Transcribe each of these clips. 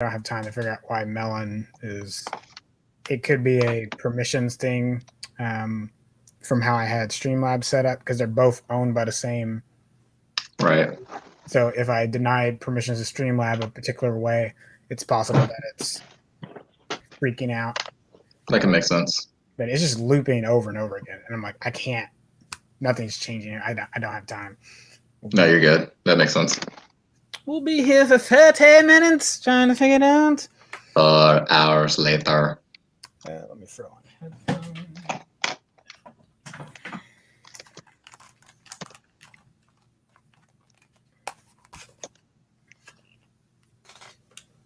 don't have time to figure out why Melon is. It could be a permissions thing from how I had Streamlabs set up because they're both owned by the same. Right. So if I denied permissions to Streamlab a particular way, it's possible that it's freaking out. That can make sense. But it's just looping over and over again, and I'm like, I can't. Nothing's changing here. I don't have time. No, you're good. That makes sense. We'll be here for 30 minutes trying to figure it out. 4 hours later. Let me throw on headphones.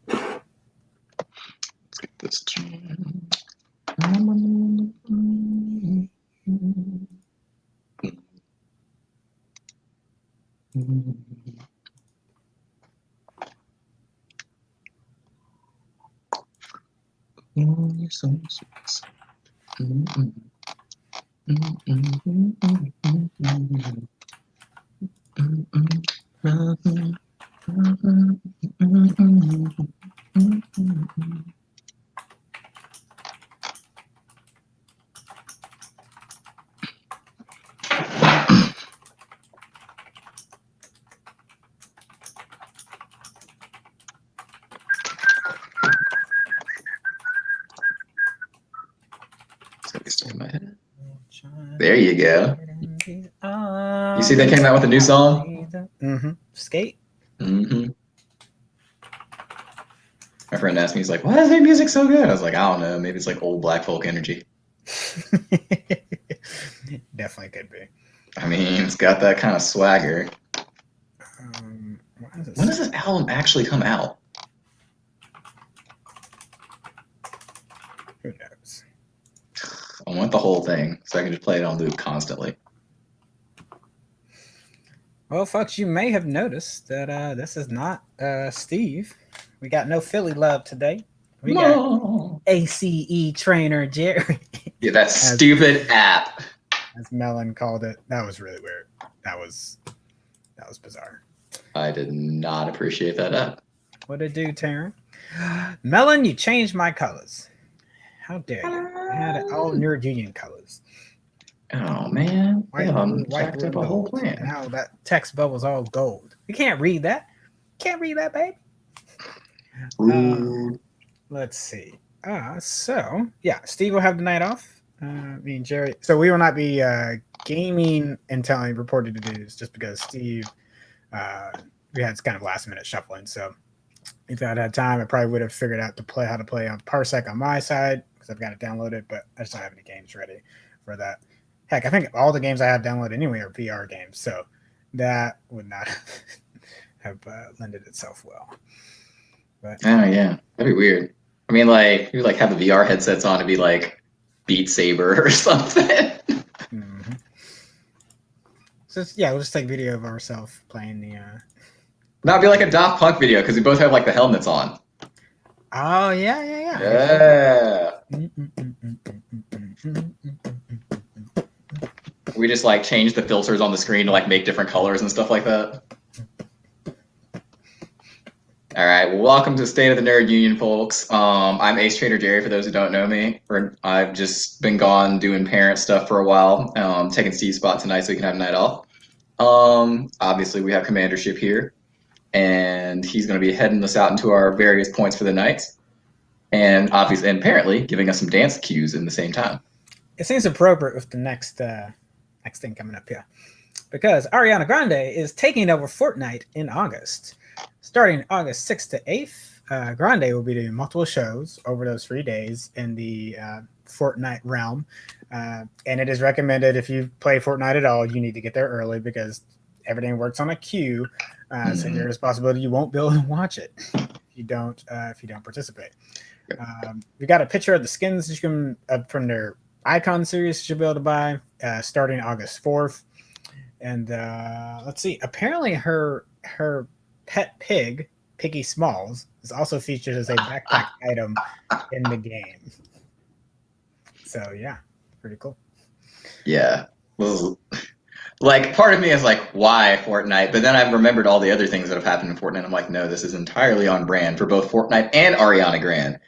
Let's get this. There you go. You see they came out with a new song? Mm-hmm. Skate? Mm-hmm. My friend asked me, he's like, why is their music so good? I was like, I don't know. Maybe it's like old black folk energy. Definitely could be. I mean, it's got that kind of swagger. When does this album actually come out? Who knows? I want the whole thing so I can just play it on loop constantly. Well, folks, you may have noticed that this is not Steve. We got no Philly love today. We got ACE trainer Jerry. Yeah, that stupid app. As Melon called it. That was really weird. That was bizarre. I did not appreciate that app. What'd it do, Taryn? Melon, you changed my colors. How dare you? I had all Nerd Union colors. Oh man. White, jacked up a whole plan. Now that text bubble's all gold. You can't read that. Can't read that, baby. Let's see. So yeah, Steve will have the night off. Me and Jerry. So we will not be gaming until I reported to do this, just because Steve, we had kind of last minute shuffling. So if I'd had time, I probably would have figured out how to play on Parsec on my side because I've got it downloaded, but I just don't have any games ready for that. Heck, I think all the games I have downloaded anyway are VR games, so that would not have lended itself well. But, oh yeah, that'd be weird. I mean, like you have the VR headsets on to be like Beat Saber or something. Mm-hmm. So yeah, we'll just take video of ourselves playing the. That'd be like a Daft Punk video because we both have like the helmets on. Oh yeah. Yeah. We just like change the filters on the screen to like make different colors and stuff like that. All right, well, welcome to State of the Nerd Union, folks. I'm Ace Trader Jerry, for those who don't know me. I've just been gone doing parent stuff for a while, taking Steve's spot tonight so we can have a night off. Obviously, we have Commandership here, and he's going to be heading us out into our various points for the night, and obviously, and apparently, giving us some dance cues in the same time. It seems appropriate with the next thing coming up here, because Ariana Grande is taking over Fortnite in August. Starting August 6th to 8th, Grande will be doing multiple shows over those 3 days in the Fortnite realm. And it is recommended if you play Fortnite at all, you need to get there early because everything works on a queue. So there's a possibility you won't be able to watch it if you don't participate. We got a picture of the skins that you can from their Icon series you'll be able to buy starting August 4th. And let's see. Apparently her pet pig, Piggy Smalls, is also featured as a backpack item in the game. So yeah, pretty cool. Yeah, a Like, part of me is like, why Fortnite? But then I've remembered all the other things that have happened in Fortnite. I'm like, no, this is entirely on brand for both Fortnite and Ariana Grande.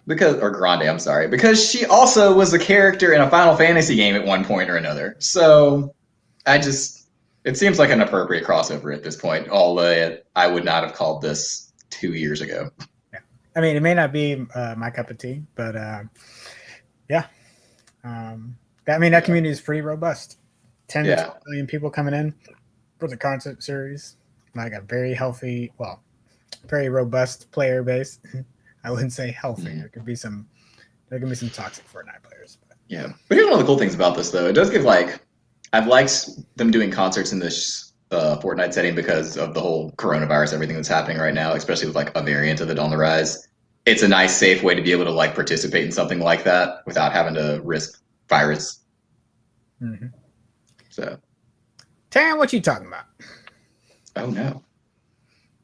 Or Grande, I'm sorry. Because she also was a character in a Final Fantasy game at one point or another. So, it seems like an appropriate crossover at this point, although I would not have called this 2 years ago. Yeah. I mean, it may not be my cup of tea, but yeah. That community is pretty robust. 10 million people coming in for the concert series. Like a very healthy, very robust player base. I wouldn't say healthy. Mm-hmm. There can be some toxic Fortnite players. But. Yeah. But here's one of the cool things about this, though. It does give I've liked them doing concerts in this Fortnite setting because of the whole coronavirus, everything that's happening right now, especially with like a variant of it on the rise. It's a nice, safe way to be able to like participate in something like that without having to risk virus. Mm-hmm. So, Taryn, what you talking about? Oh no,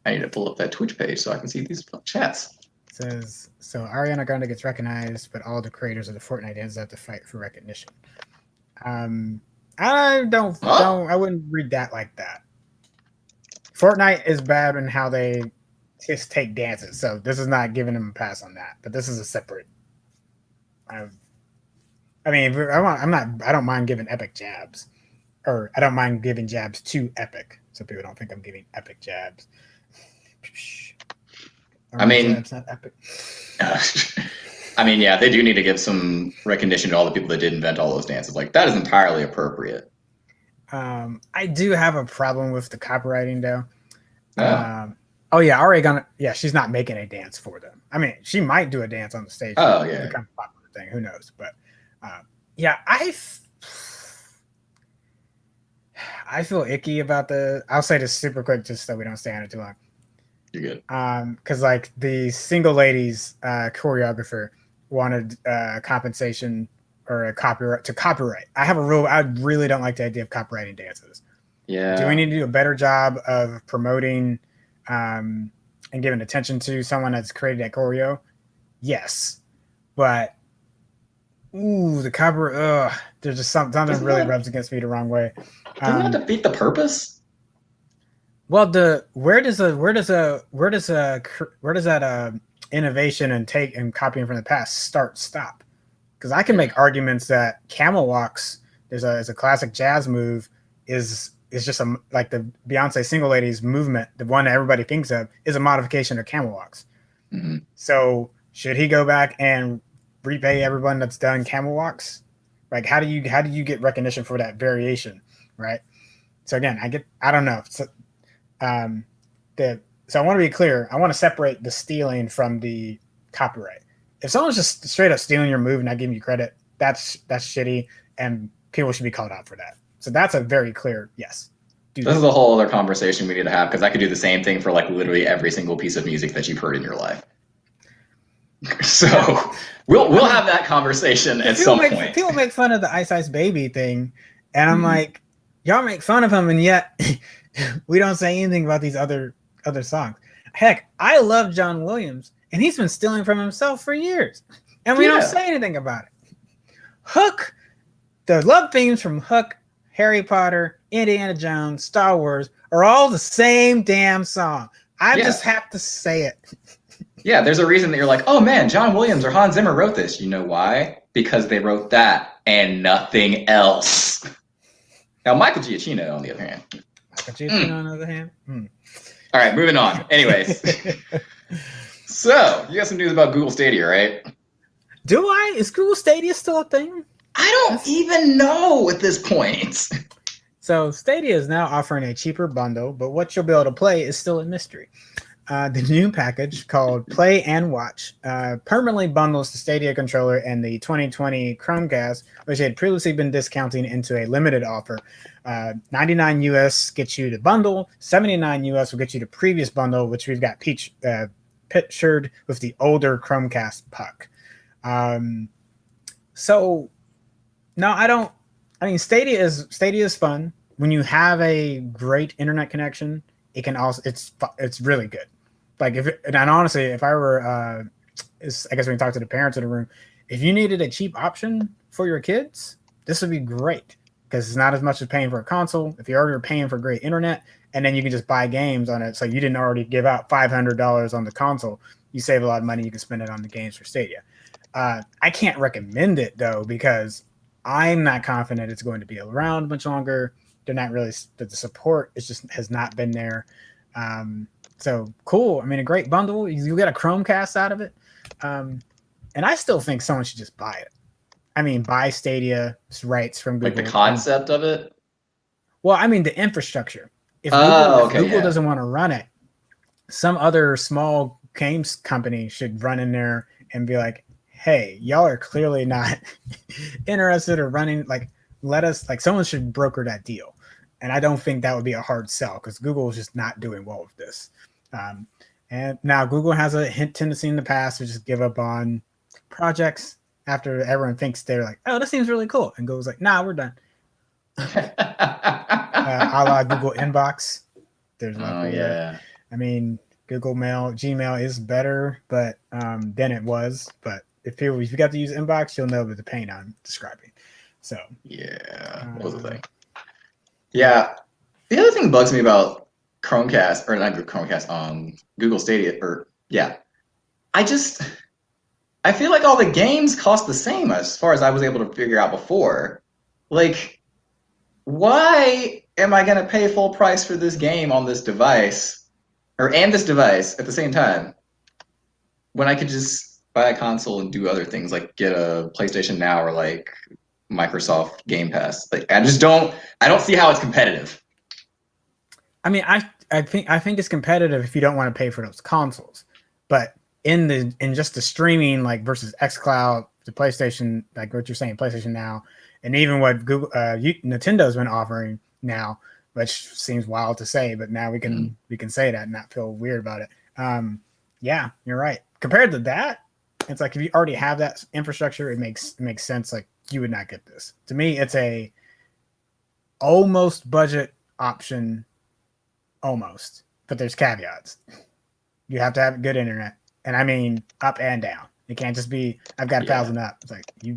I need to pull up that Twitch page so I can see these chats. It says so. Ariana Grande gets recognized, but all the creators of the Fortnite dance have to fight for recognition. I wouldn't read that like that. Fortnite is bad in how they just take dances, so this is not giving them a pass on that. But this is a separate. I don't mind giving Epic jabs, or I don't mind giving jabs to Epic, so people don't think I'm giving Epic jabs. Jabs, not Epic. Yeah, they do need to give some recognition to all the people that did invent all those dances. Like, that is entirely appropriate. I do have a problem with the copywriting, though. Oh. She's not making a dance for them. I mean, she might do a dance on the stage. Oh, yeah. Become a popular thing. Who knows? But I feel icky about I'll say this super quick just so we don't stay on it too long. You're good. Because like the Single Ladies choreographer wanted compensation or a copyright. I really don't like the idea of copywriting dances. Yeah. Do we need to do a better job of promoting and giving attention to someone that's created that choreo? Yes. But the copyright, there's just something really rubs against me the wrong way. Doesn't that defeat the purpose? Well, where does that innovation and copying from the past stop? Because I can make arguments that camel walks is a classic jazz move is just like the Beyonce Single Ladies movement, the one that everybody thinks of, is a modification of camel walks. Mm-hmm. So should he go back and repay everyone that's done camel walks? Like, how do you get recognition for that variation, right? So again, I don't know. So I want to be clear. I want to separate the stealing from the copyright. If someone's just straight up stealing your move and not giving you credit, that's shitty, and people should be called out for that. So that's a very clear yes. This is a whole other conversation we need to have, because I could do the same thing for like literally every single piece of music that you've heard in your life. So we'll have that conversation at some point. People make fun of the Ice Ice Baby thing, and I'm like, y'all make fun of him, and yet we don't say anything about these other songs. Heck, I love John Williams, and he's been stealing from himself for years, and we don't say anything about it. Hook, the love themes from Hook, Harry Potter, Indiana Jones, Star Wars are all the same damn song. I just have to say it. Yeah, there's a reason that you're like, oh man, John Williams or Hans Zimmer wrote this. You know why? Because they wrote that and nothing else. Now, Michael Giacchino, on the other hand. On the other hand? All right, moving on. Anyways. So, you got some news about Google Stadia, right? Do I? Is Google Stadia still a thing? I don't even know at this point. So, Stadia is now offering a cheaper bundle, but what you'll be able to play is still a mystery. The new package called Play and Watch permanently bundles the Stadia controller and the 2020 Chromecast, which had previously been discounting into a limited offer. 99 US gets you the bundle, 79 US will get you the previous bundle, which we've got pictured with the older Chromecast puck. So no, I don't. I mean, Stadia is fun when you have a great internet connection. It can also it's really good. Like honestly, if I were, I guess we can talk to the parents in the room. If you needed a cheap option for your kids, this would be great. because it's not as much as paying for a console. If you're already paying for great internet, and then you can just buy games on it, so you didn't already give out $500 on the console, you save a lot of money. You can spend it on the games for Stadia. I can't recommend it though because I'm not confident it's going to be around much longer. They're not really the support. It just has not been there. So cool. I mean, a great bundle. You get a Chromecast out of it, and I still think someone should just buy it. I mean, buy Stadia rights from Google. Like the concept of it. Well, I mean the infrastructure. If Google doesn't want to run it, some other small games company should run in there and be like, hey, y'all are clearly not interested or running. Like, let us, like, someone should broker that deal. And I don't think that would be a hard sell because Google is just not doing well with this. And now Google has a tendency in the past to just give up on projects after everyone thinks they're like, oh, this seems really cool. And Google's like, nah, we're done. A la Google Inbox. There's yeah. I mean, Google Mail, Gmail is better, but than it was. But if you got to use Inbox, you'll know the pain I'm describing. So yeah, what was the thing? Yeah, the other thing that bugs me about Chromecast, or not Chromecast, Google Stadia, I feel like all the games cost the same as far as I was able to figure out before. Like, why am I going to pay full price for this game on this device, and this device at the same time, when I could just buy a console and do other things, like get a PlayStation Now or like Microsoft Game Pass? Like, I don't see how it's competitive. I mean, I think it's competitive if you don't want to pay for those consoles, but in just the streaming, like versus xCloud, the PlayStation, like what you're saying, PlayStation Now, and even what Google, Nintendo's been offering now, which seems wild to say, but now we can say that and not feel weird about it. Yeah, you're right. Compared to that, it's like if you already have that infrastructure, it makes sense. Like you would not get this. To me, it's a almost budget option, almost, but there's caveats. You have to have good internet. And I mean up and down. It can't just be I've got 1,000 up. It's like you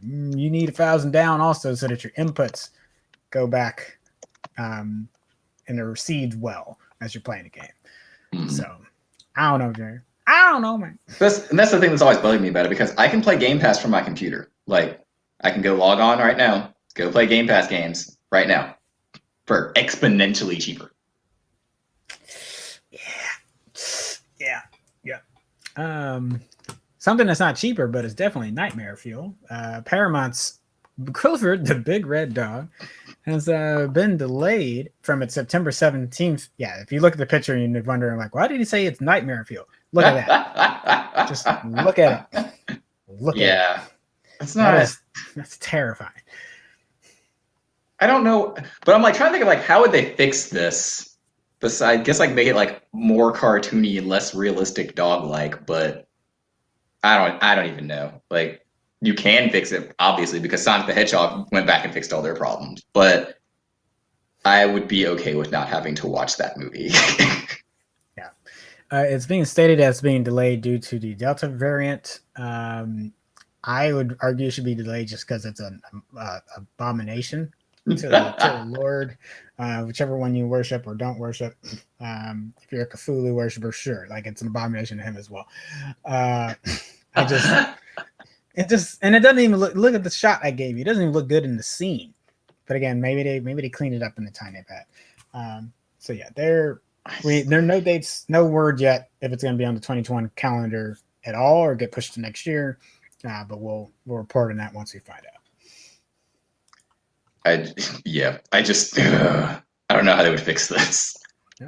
need 1,000 down also so that your inputs go back and they're received well as you're playing the game. So I don't know, Jerry. I don't know, man. That's the thing that's always bugging me about it, because I can play Game Pass from my computer. Like I can go log on right now, go play Game Pass games right now for exponentially cheaper. Something that's not cheaper, but it's definitely nightmare fuel. Paramount's Clifford, the Big Red Dog, has been delayed from its September 17th. Yeah, if you look at the picture and you're wondering, like, why did he say it's nightmare fuel? Look at that. Just look at it. Look at it. It's not. That's terrifying. I don't know, but I'm like trying to think of like how would they fix this? Besides, I guess like make it like more cartoony and less realistic dog-like, but I don't even know. Like you can fix it obviously because Sonic the Hedgehog went back and fixed all their problems, but I would be okay with not having to watch that movie. Yeah, it's being stated as being delayed due to the Delta variant. I would argue it should be delayed just because it's an abomination to the Lord, whichever one you worship or don't worship. If you're a Cthulhu worshiper, sure, like it's an abomination to him as well. It doesn't even look at the shot I gave you. It doesn't even look good in the scene. But again, maybe they cleaned it up in the time they had. So yeah, there are no dates, no word yet if it's going to be on the 2021 calendar at all or get pushed to next year. But we'll report on that once we find out. I don't know how they would fix this,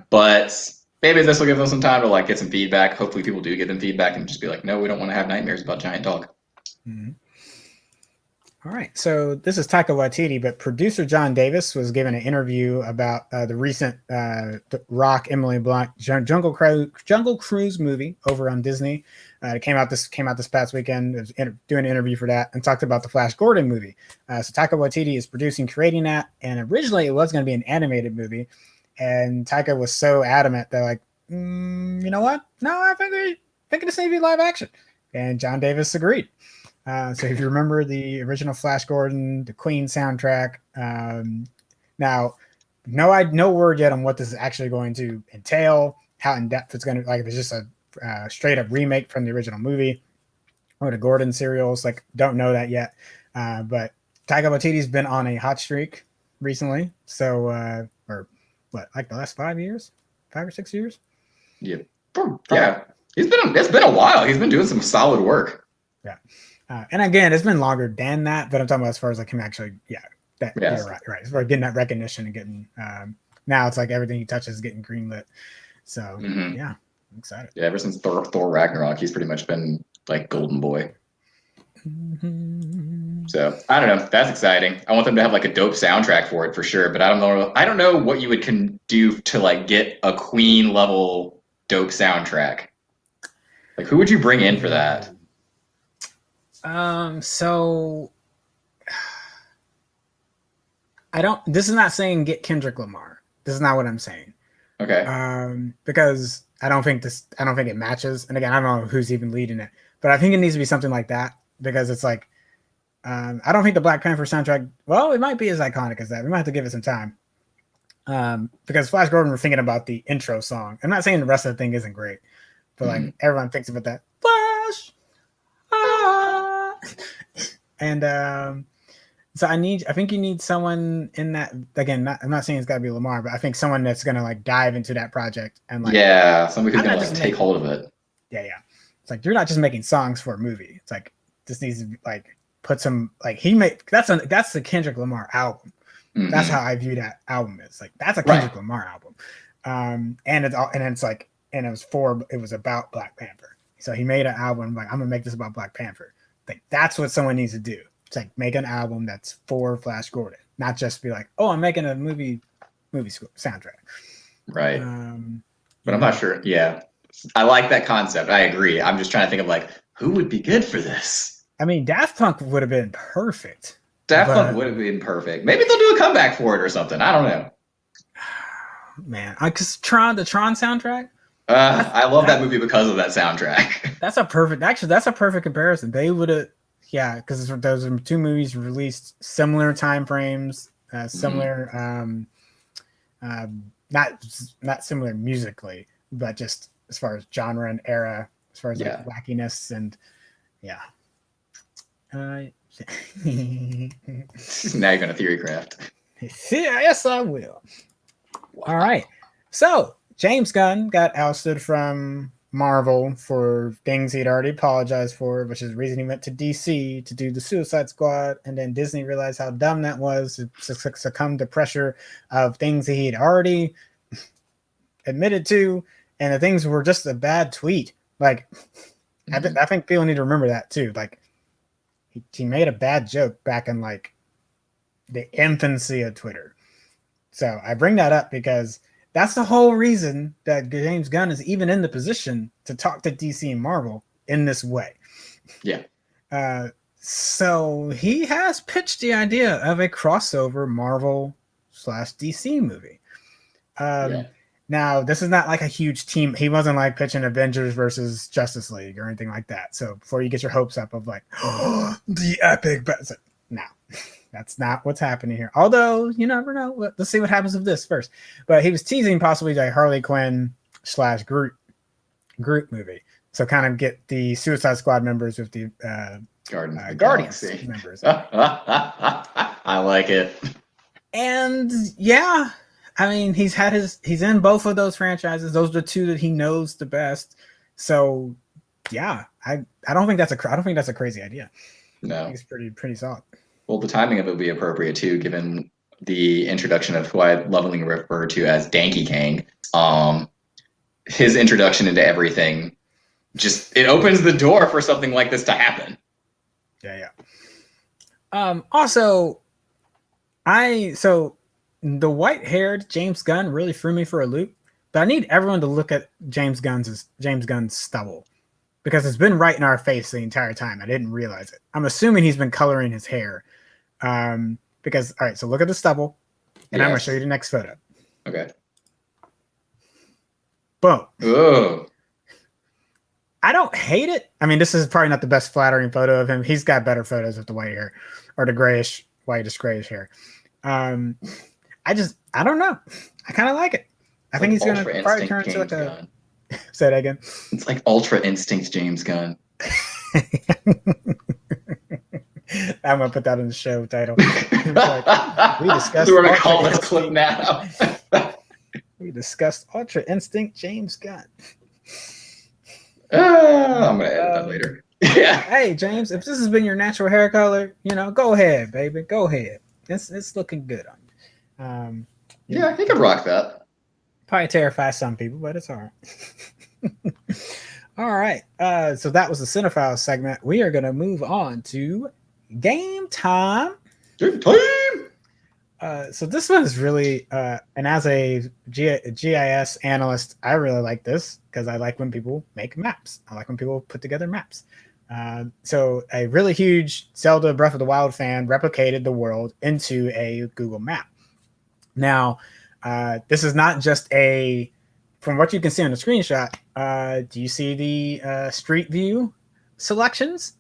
but maybe this will give them some time to like get some feedback. Hopefully people do get them feedback and just be like, no, we don't want to have nightmares about giant dog. Mm-hmm. All right, so this is Taika Waititi, but producer John Davis was given an interview about the recent Rock, Emily Blunt, Jungle Cruise movie over on Disney. It came out this past weekend. It was doing an interview for that and talked about the Flash Gordon movie. So Taika Waititi is creating that, and originally it was going to be an animated movie, and Taika was so adamant that like, you know what? No, I think it's going to be live action, and John Davis agreed. So if you remember the original Flash Gordon, the Queen soundtrack, now no word yet on what this is actually going to entail, how in depth it's going to, like, if it's just a straight up remake from the original movie or the Gordon serials, like, don't know that yet. But Taika Waititi's been on a hot streak recently. So, or what, like the last 5 years, 5 or 6 years? Yeah. Yeah. It's been a while. He's been doing some solid work. Yeah. And again, it's been longer than that, but I'm talking about as far as like him actually, you're right. As far as getting that recognition and getting, now it's like everything he touches is getting greenlit. So yeah, I'm excited. Yeah, ever since Thor Ragnarok, he's pretty much been like golden boy. So I don't know. That's exciting. I want them to have like a dope soundtrack for it for sure. But I don't know what you can do to like get a Queen level dope soundtrack. Like, who would you bring in for that? So this is not saying get Kendrick Lamar. This is not what I'm saying. Okay. Because I don't think it matches. And again, I don't know who's even leading it, but I think it needs to be something like that, because it's like, I don't think the Black Panther soundtrack, well, it might be as iconic as that. We might have to give it some time. Because Flash Gordon, we're thinking about the intro song. I'm not saying the rest of the thing isn't great, but like everyone thinks about that Flash. And so I think you need someone in that. Again, I'm not saying it's got to be Lamar, but I think someone that's gonna like dive into that project and like, somebody who's gonna like take hold of it. Yeah. It's like, you're not just making songs for a movie. It's like, this needs to be like, put some, like, that's the Kendrick Lamar album. That's how I view that album. Is like, that's a Kendrick Lamar album. And it was about Black Panther. So he made an album like, I'm gonna make this about Black Panther. Like, that's what someone needs to do. It's like, make an album that's for Flash Gordon, not just be like, oh, I'm making a movie soundtrack. Right. But I'm not sure. Yeah, I like that concept. I agree. I'm just trying to think of like, who would be good for this. I mean, Daft Punk would have been perfect. Daft Punk would have been perfect. Maybe they'll do a comeback for it or something. I don't know. Man, because the Tron soundtrack. I love that movie because of that soundtrack. That's a perfect comparison. They would have, because those are two movies released similar time frames, similar, not similar musically, but just as far as genre and era, as far as like wackiness and now you're gonna theory craft. Yes, I will. Wow. All right. So James Gunn got ousted from Marvel for things he'd already apologized for, which is the reason he went to DC to do the Suicide Squad, and then Disney realized how dumb that was to succumb to pressure of things that he'd already admitted to, and the things were just a bad tweet. Like, I think people need to remember that too. Like, he made a bad joke back in like the infancy of Twitter. So I bring that up because that's the whole reason that James Gunn is even in the position to talk to DC and Marvel in this way. Yeah. So he has pitched the idea of a crossover Marvel/DC movie. Now, this is not like a huge team. He wasn't like pitching Avengers versus Justice League or anything like that. So before you get your hopes up of like, oh, the epic, but no, that's not what's happening here. Although you never know. Let's see what happens with this first. But he was teasing possibly a Harley Quinn/Groot movie. So kind of get the Suicide Squad members with the Guardians members. I like it. And I mean, he's in both of those franchises. Those are the two that he knows the best. So I don't think that's a crazy idea. No, I think it's pretty solid. Well, the timing of it would be appropriate too, given the introduction of who I lovingly refer to as Danky Kang. His introduction into everything, it opens the door for something like this to happen. Yeah. Also, the white-haired James Gunn really threw me for a loop, but I need everyone to look at James Gunn's stubble, because it's been right in our face the entire time. I didn't realize it. I'm assuming he's been coloring his hair. Because, all right, so look at the stubble, and I'm going to show you the next photo. Okay. Boom. Oh. I don't hate it. I mean, this is probably not the best flattering photo of him. He's got better photos with the white hair or the whitish grayish hair. I don't know. I kind of like it. I think he's going to probably turn into like a. Say that again. It's like Ultra Instinct James Gunn. I'm gonna put that in the show title. Like, we discussed. We're gonna call this clip now. We discussed Ultra Instinct James Gunn. I'm gonna edit that later. Yeah. Hey James, if this has been your natural hair color, go ahead, baby. Go ahead. It's looking good on you. Yeah, he could rock that. Probably terrify some people, but it's all right. All right. So that was the Cinephile segment. We are going to move on to game time. Game time. So this one is really, and as a GIS analyst, I really like this because I like when people make maps. I like when people put together maps. So a really huge Zelda Breath of the Wild fan replicated the world into a Google map. Now, this is not just from what you can see on the screenshot, do you see the street view selections?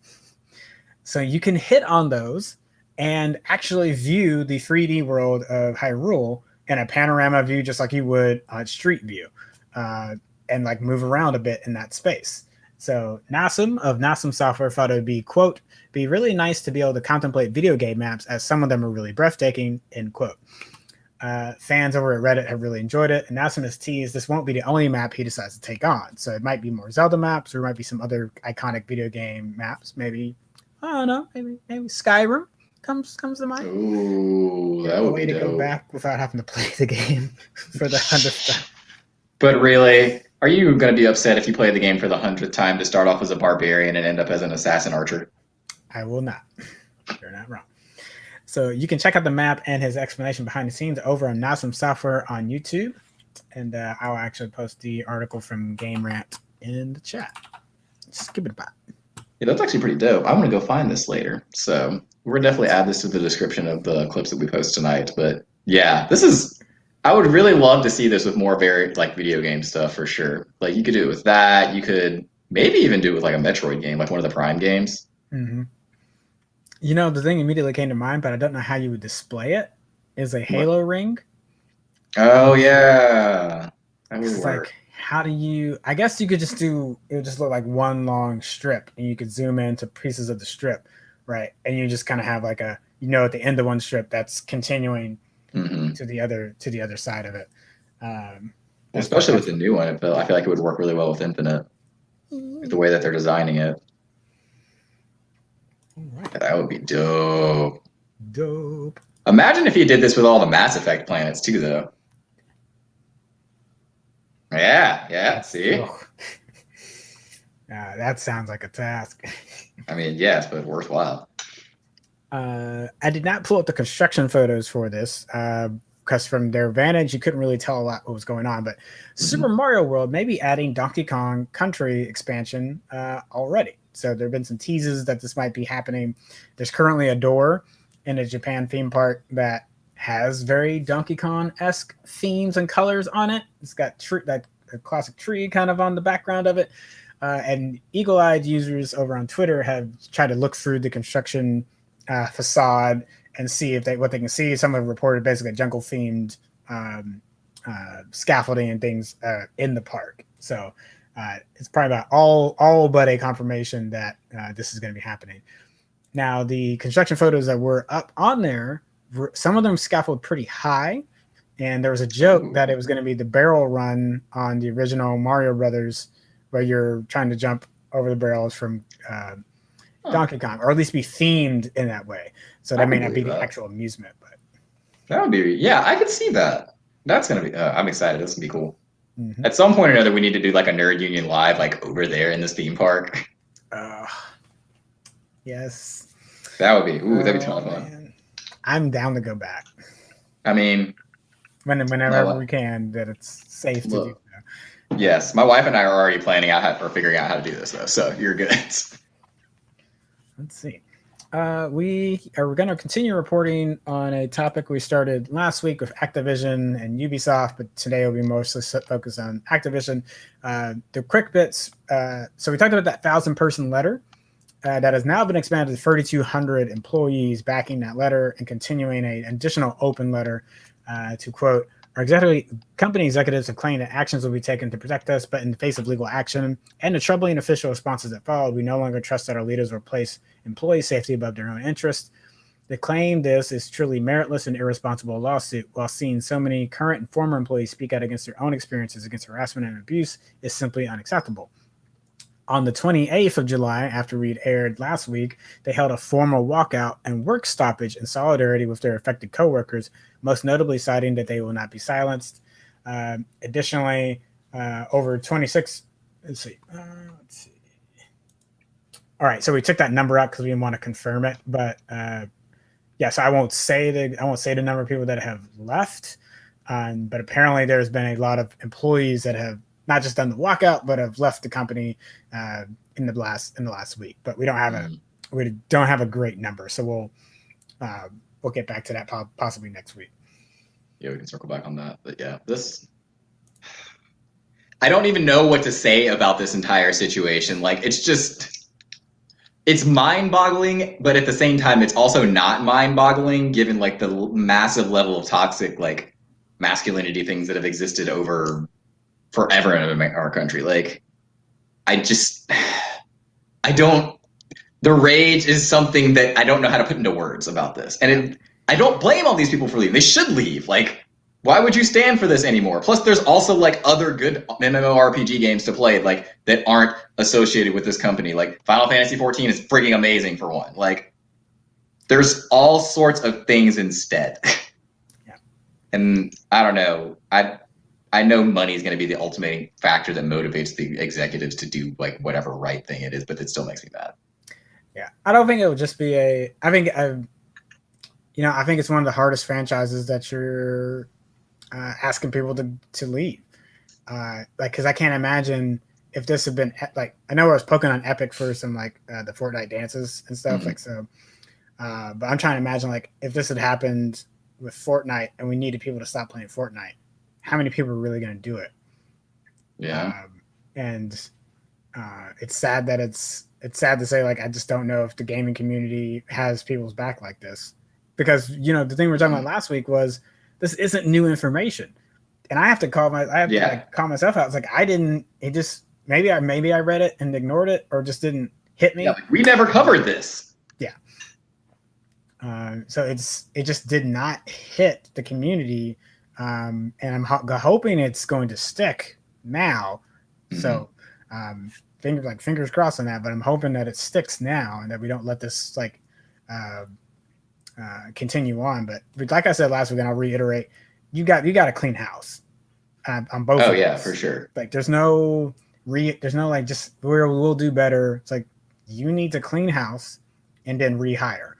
So you can hit on those and actually view the 3D world of Hyrule in a panorama view, just like you would on street view, and like move around a bit in that space. So Nassim of Nassim Software thought it would be, quote, be really nice to be able to contemplate video game maps as some of them are really breathtaking, end quote. Fans over at Reddit have really enjoyed it, and Nassim has teased this won't be the only map he decides to take on. So it might be more Zelda maps, or it might be some other iconic video game maps. Maybe, I don't know, maybe Skyrim comes to mind. Ooh, that would be dope. Go back without having to play the game for the 100th time. But really, are you going to be upset if you play the game for the 100th time to start off as a barbarian and end up as an assassin archer? I will not. You're not wrong. So you can check out the map and his explanation behind the scenes over on Nassim Software on YouTube. And I'll actually post the article from Game Rant in the chat. Skip it about. Yeah, that's actually pretty dope. I want to go find this later. So we're definitely add this to the description of the clips that we post tonight. But yeah, I would really love to see this with more varied like video game stuff for sure. Like you could do it with that. You could maybe even do it with like a Metroid game, like one of the Prime games. Mm-hmm. The thing immediately came to mind, but I don't know how you would display it, is a Halo ring. Oh, yeah. That would work. Like, how do you... I guess you could it would just look like one long strip, and you could zoom into pieces of the strip, right? And you just kind of have like at the end of one strip, that's continuing to the other side of it. Especially with the new one, I feel like it would work really well with Infinite, with the way that they're designing it. Right. That would be dope. Dope. Imagine if he did this with all the Mass Effect planets too, though. Yeah. See? That sounds like a task. I mean, yes, but worthwhile. I did not pull up the construction photos for this because from their vantage, you couldn't really tell a lot what was going on. But Super Mario World may be adding Donkey Kong Country expansion already. So there have been some teases that this might be happening. There's currently a door in a Japan theme park that has very Donkey Kong-esque themes and colors on it. It's got that classic tree kind of on the background of it. And eagle-eyed users over on Twitter have tried to look through the construction facade and see what they can see. Some have reported basically jungle-themed scaffolding and things in the park. So it's probably about all but a confirmation that this is going to be happening. Now, the construction photos that were up on there, some of them scaffold pretty high, and there was a joke that it was going to be the barrel run on the original Mario Brothers, where you're trying to jump over the barrels from Donkey Kong, or at least be themed in that way. So that may not be the actual amusement, but that would be I could see that. That's gonna be. I'm excited. This would be cool. Mm-hmm. At some point or another, we need to do like a Nerd Union live, like over there in this theme park. Yes. That would be. That'd be a ton of fun. Man. I'm down to go back. I mean, whenever we can, that it's safe to do so. Yes, my wife and I are already planning out or figuring out how to do this though. So you're good. Let's see. We are going to continue reporting on a topic we started last week with Activision and Ubisoft, but today will be mostly focused on Activision. The quick bits. So we talked about that 1,000-person letter that has now been expanded to 3,200 employees backing that letter and continuing an additional open letter to quote, our company executives have claimed that actions will be taken to protect us, but in the face of legal action and the troubling official responses that followed, we no longer trust that our leaders will place employee safety above their own interests. They claim this is truly meritless and irresponsible lawsuit, while seeing so many current and former employees speak out against their own experiences against harassment and abuse is simply unacceptable. On the 28th of July, after we'd aired last week, they held a formal walkout and work stoppage in solidarity with their affected coworkers, most notably citing that they will not be silenced. Additionally, over 26. Let's see. All right, so we took that number up because we didn't want to confirm it, but so I won't say the number of people that have left, but apparently there's been a lot of employees that have not just done the walkout, but have left the company in the last week. But we don't have a great number, so we'll get back to that possibly next week. Yeah, we can circle back on that. But yeah, I don't even know what to say about this entire situation. Like, it's mind-boggling, but at the same time, it's also not mind-boggling given like the massive level of toxic like masculinity things that have existed over forever in our country. Like, the rage is something that I don't know how to put into words about this. And I don't blame all these people for leaving. They should leave. Like, why would you stand for this anymore? Plus, there's also like other good MMORPG games to play like that aren't associated with this company. Like Final Fantasy 14 is freaking amazing for one. Like, there's all sorts of things instead. Yeah. And I don't know. I know money is going to be the ultimate factor that motivates the executives to do like whatever right thing it is, but it still makes me mad. Yeah, I don't think it would just be I think it's one of the hardest franchises that you're asking people to leave. Because I can't imagine if this had been like, I know I was poking on Epic for some like the Fortnite dances and stuff, mm-hmm. like so. But I'm trying to imagine like if this had happened with Fortnite and we needed people to stop playing Fortnite, how many people are really going to do it? Yeah. And it's sad that it's sad to say, like, I just don't know if the gaming community has people's back like this, because, the thing we were talking about last week was this isn't new information. And I have to call myself out. It's like, maybe I read it and ignored it or just didn't hit me. Yeah, like, we never covered this. Yeah. So it just did not hit the community. And I'm hoping it's going to stick now. Mm-hmm. So fingers crossed on that, but I'm hoping that it sticks now and that we don't let this like continue on. But like I said last week, and I'll reiterate, you got to clean house on both. Oh yeah, for sure. Like there's no like just we'll do better. It's like you need to clean house and then rehire.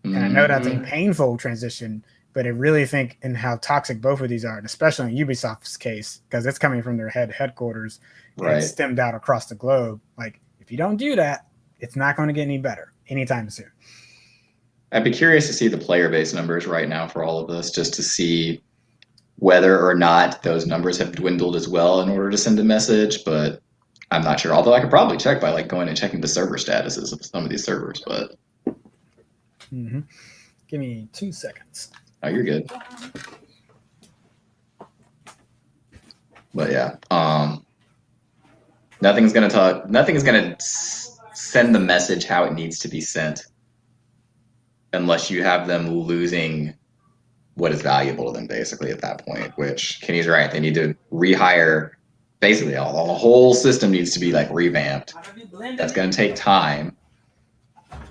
Mm-hmm. And I know that's a painful transition, but I really think in how toxic both of these are, and especially in Ubisoft's case, because it's coming from their headquarters and it's stemmed out across the globe. Like, if you don't do that, it's not going to get any better anytime soon. I'd be curious to see the player base numbers right now for all of this, just to see whether or not those numbers have dwindled as well in order to send a message, but I'm not sure. Although I could probably check by like going and checking the server statuses of some of these servers, but... Mm-hmm. Give me 2 seconds. Oh, you're good. But yeah, nothing's gonna send the message how it needs to be sent unless you have them losing what is valuable to them, basically, at that point. Which Kenny's right; they need to rehire. Basically, the whole system needs to be like revamped. That's gonna take time.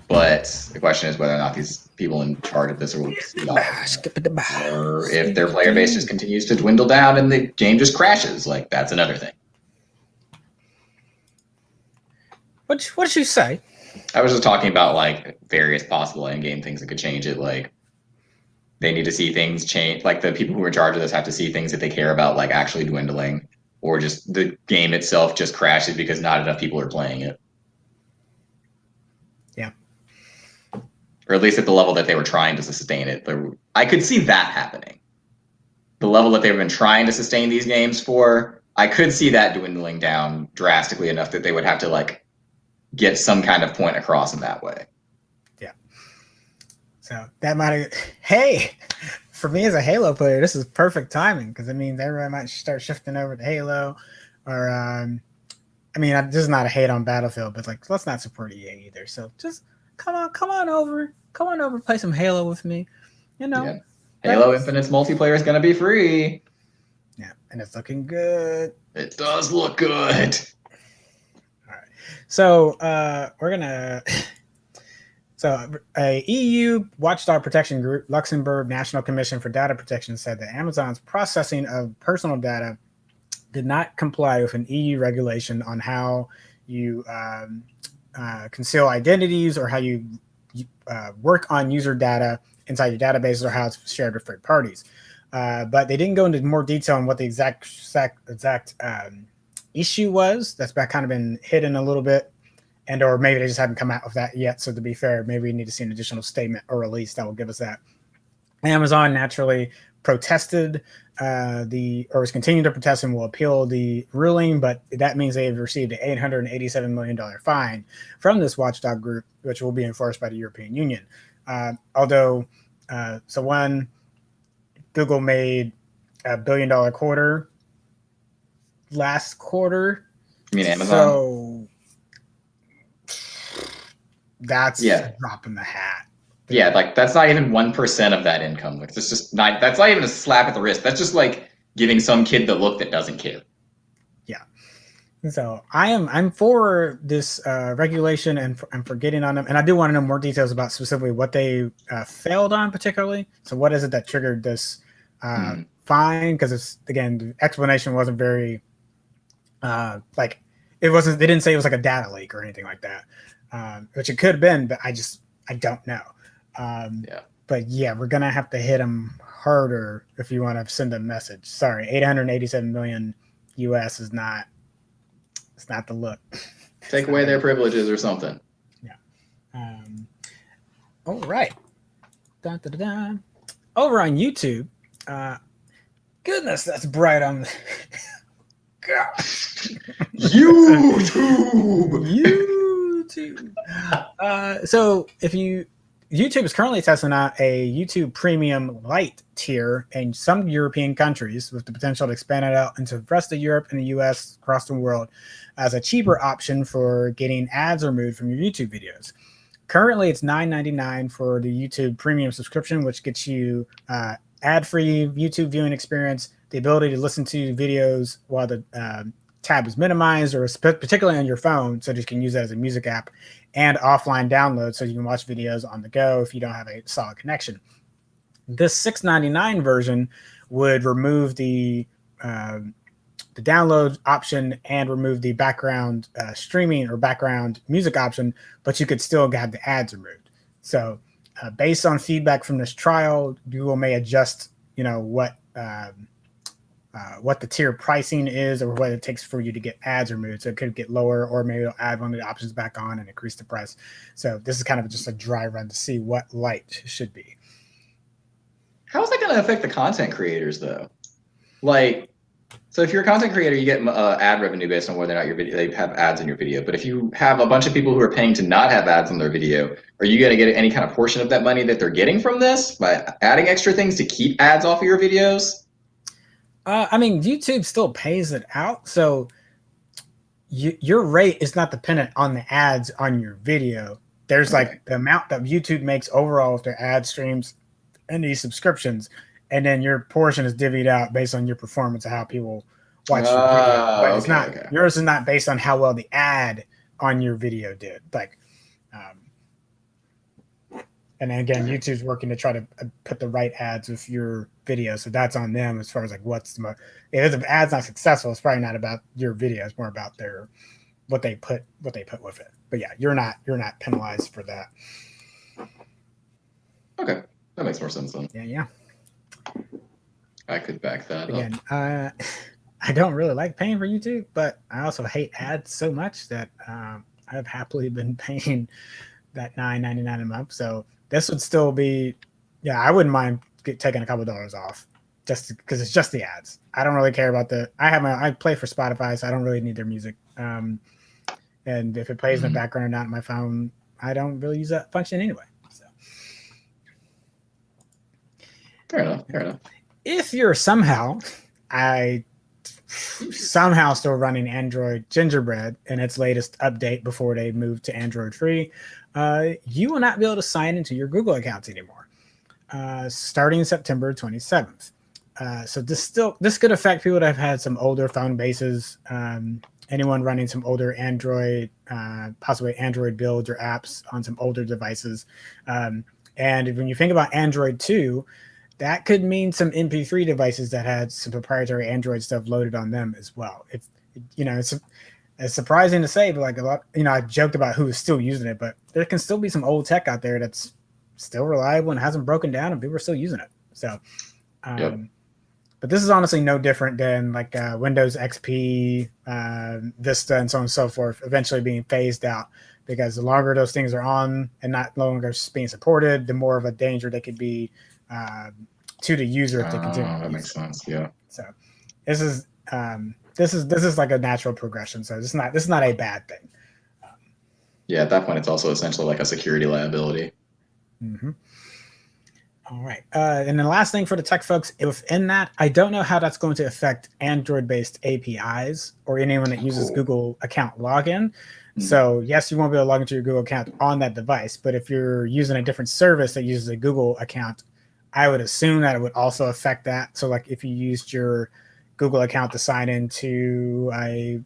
But the question is whether or not these people in charge of this will or if their player base just continues to dwindle down and the game just crashes. Like, that's another thing. What did you say? I was just talking about like various possible in-game things that could change it. Like, they need to see things change. Like, the people who are in charge of this have to see things that they care about, like actually dwindling, or just the game itself just crashes because not enough people are playing it. Yeah. or at least at the level that they were trying to sustain it. I could see that happening. The level that they've been trying to sustain these games for, I could see that dwindling down drastically enough that they would have to like get some kind of point across in that way. Yeah. So that might, hey, for me as a Halo player, this is perfect timing because it means everyone might start shifting over to Halo, or I mean, this is not a hate on Battlefield, but like, let's not support EA either. So just come on over, play some Halo with me. You know, yeah. Halo Infinite's multiplayer is going to be free. Yeah, and it's looking good. It does look good. All right, so we're gonna. So, a EU watchdog protection group, Luxembourg National Commission for Data Protection, said that Amazon's processing of personal data did not comply with an EU regulation on how you conceal identities or how you work on user data inside your databases or how it's shared with third parties. But they didn't go into more detail on what the exact issue was. That's kind of been hidden a little bit. And or maybe they just haven't come out with that yet. So to be fair, maybe we need to see an additional statement or release that will give us that. Amazon naturally protested or is continuing to protest and will appeal the ruling, but that means they have received an $887 million fine from this watchdog group, which will be enforced by the European Union. Although, Google made $1 billion quarter last quarter. You mean Amazon? So that's a drop in the hat. Yeah, like that's not even 1% of that income. Like that's not even a slap at the wrist. That's just like giving some kid the look that doesn't care. Yeah. So I'm for this regulation and I'm for getting on them. And I do want to know more details about specifically what they failed on particularly. So what is it that triggered this fine? Because it's, again, the explanation wasn't very they didn't say it was like a data leak or anything like that. Which it could have been, but I don't know. But yeah, we're gonna have to hit them harder if you want to send a message. Sorry, 887 million US is not. It's not the look. Take away their privileges or something. Yeah. All right. Dun, dun, dun, dun. Over on YouTube. Goodness, that's bright on. Gosh. YouTube. So if YouTube is currently testing out a YouTube Premium Lite tier in some European countries with the potential to expand it out into the rest of Europe and the US, across the world, as a cheaper option for getting ads removed from your YouTube videos. Currently, it's $9.99 for the YouTube Premium subscription, which gets you ad-free YouTube viewing experience, the ability to listen to videos while the tab is minimized, or particularly on your phone, so that you can use that as a music app, and offline download so you can watch videos on the go if you don't have a solid connection. This $6.99 version would remove the download option and remove the background streaming or background music option, but you could still have the ads removed. So based on feedback from this trial, Google may adjust, what the tier pricing is or what it takes for you to get ads removed. So it could get lower, or maybe it'll add one of the options back on and increase the price. So this is kind of just a dry run to see what Lite should be. How is that going to affect the content creators though? Like, so if you're a content creator, you get ad revenue based on whether or not your video, they have ads in your video. But if you have a bunch of people who are paying to not have ads on their video, are you going to get any kind of portion of that money that they're getting from this by adding extra things to keep ads off of your videos? I mean, YouTube still pays it out, so your rate is not dependent on the ads on your video. There's like the amount that YouTube makes overall with their ad streams and these subscriptions, and then your portion is divvied out based on your performance of how people watch your video. But it's not yours is not based on how well the ad on your video did. Like, and then again, YouTube's working to try to put the right ads with your video, so that's on them as far as like what's the most. If the ad's not successful, it's probably not about your video. It's more about what they put with it. But yeah, you're not penalized for that. Okay, that makes more sense then. Yeah. I could back that again, up. I don't really like paying for YouTube, but I also hate ads so much that I've happily been paying that $9.99 a month. So this would still be, yeah, I wouldn't mind taking a couple $dollars off just because it's just the ads. I don't really care about I play for Spotify, so I don't really need their music. And if it plays in the background or not on my phone, I don't really use that function anyway. So. Fair enough. If you're somehow still running Android Gingerbread in its latest update before they moved to Android 3, you will not be able to sign into your Google accounts anymore, starting September 27th. So this could affect people that have had some older phone bases, anyone running some older Android, possibly Android builds or apps on some older devices. And when you think about Android 2, that could mean some MP3 devices that had some proprietary Android stuff loaded on them as well. It's surprising to say, but like a lot, I joked about who is still using it, but there can still be some old tech out there that's still reliable and hasn't broken down, and people are still using it. So, but this is honestly no different than like Windows XP, Vista, and so on and so forth, eventually being phased out, because the longer those things are on and not longer being supported, the more of a danger they could be to the user if they continue. That makes sense. Yeah. So this is like a natural progression. So this is not a bad thing. Yeah, at that point, it's also essentially like a security liability. Mm-hmm. All right. And the last thing for the tech folks, within that, I don't know how that's going to affect Android-based APIs or anyone that uses Google account login. Mm-hmm. So yes, you won't be able to log into your Google account on that device, but if you're using a different service that uses a Google account, I would assume that it would also affect that. So like if you used your Google account to sign into a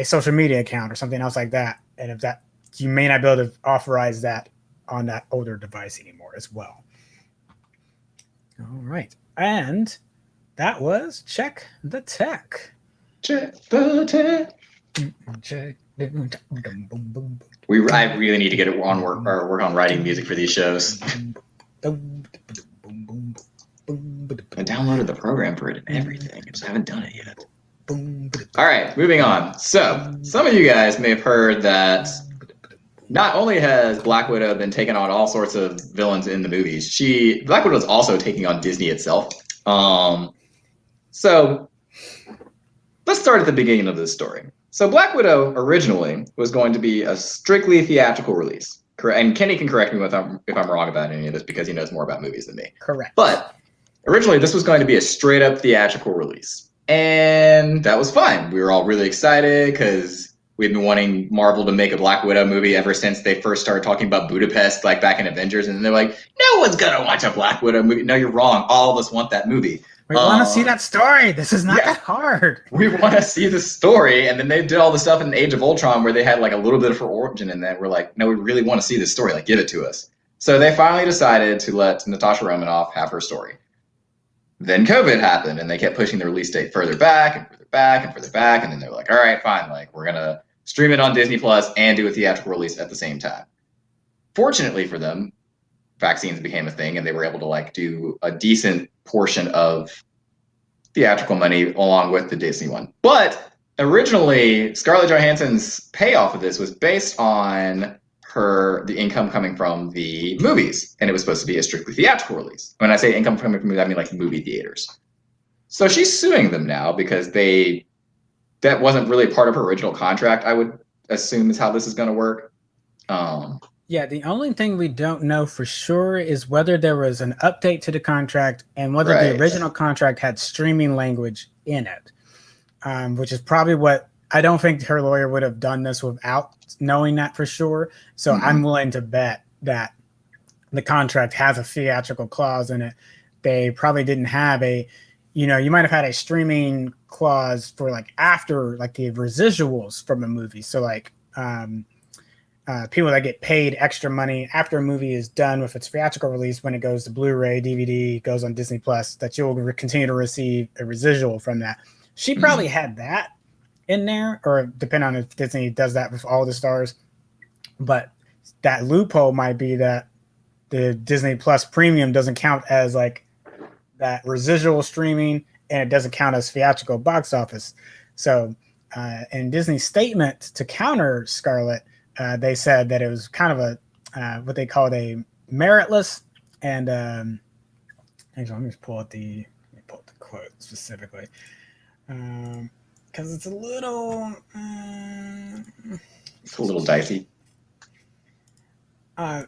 social media account or something else like that, and if that, you may not be able to authorize that on that older device anymore as well. All right. And that was Check the Tech. Check the Tech. I really need to get work on writing music for these shows. I downloaded the program for it and everything. I just haven't done it yet. All right, moving on. So, some of you guys may have heard that not only has Black Widow been taking on all sorts of villains in the movies, Black Widow is also taking on Disney itself. So, let's start at the beginning of this story. So Black Widow originally was going to be a strictly theatrical release. And Kenny can correct me if I'm wrong about any of this because he knows more about movies than me. Correct. But originally this was going to be a straight up theatrical release. And that was fine. We were all really excited because we've been wanting Marvel to make a Black Widow movie ever since they first started talking about Budapest, like back in Avengers. And they're like, no one's going to watch a Black Widow movie. No, you're wrong. All of us want that movie. We want to see that story. This is not that hard. We want to see the story. And then they did all the stuff in Age of Ultron where they had like a little bit of her origin in that. We're like, no, we really want to see this story. Like, give it to us. So they finally decided to let Natasha Romanoff have her story. Then COVID happened and they kept pushing the release date further back and further back and further back. And then they're like, all right, fine. Like, we're going to stream it on Disney Plus and do a theatrical release at the same time. Fortunately for them, vaccines became a thing and they were able to like do a decent portion of theatrical money along with the Disney one. But originally Scarlett Johansson's payoff of this was based on the income coming from the movies, and it was supposed to be a strictly theatrical release. When I say income coming from movies, I mean like movie theaters. So she's suing them now because that wasn't really part of her original contract, I would assume is how this is going to work. Yeah, the only thing we don't know for sure is whether there was an update to the contract and whether the original contract had streaming language in it, which is probably what I don't think her lawyer would have done this without knowing that for sure. So I'm willing to bet that the contract has a theatrical clause in it. They probably didn't have you might have had a streaming clause for like after like the residuals from a movie. So like, people that get paid extra money after a movie is done with its theatrical release, when it goes to Blu-ray, DVD, goes on Disney Plus, that you'll continue to receive a residual from that. She probably had that in there, or depending on if Disney does that with all the stars. But that loophole might be that the Disney Plus premium doesn't count as like that residual streaming, and it doesn't count as theatrical box office. So in Disney's statement to counter Scarlett, they said that it was kind of what they called a meritless and hang on, let me pull out the quote specifically because it's a little dicey. To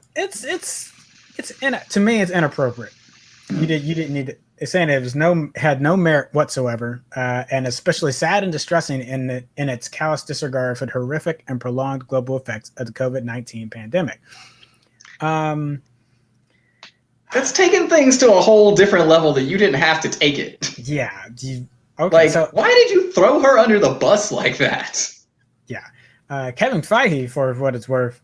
me it's inappropriate. You didn't need it. It's saying it had no merit whatsoever, and especially sad and distressing in its callous disregard for the horrific and prolonged global effects of the COVID-19 pandemic. That's taking things to a whole different level that you didn't have to take it. Yeah. Okay. So why did you throw her under the bus like that? Yeah. Kevin Feige, for what it's worth,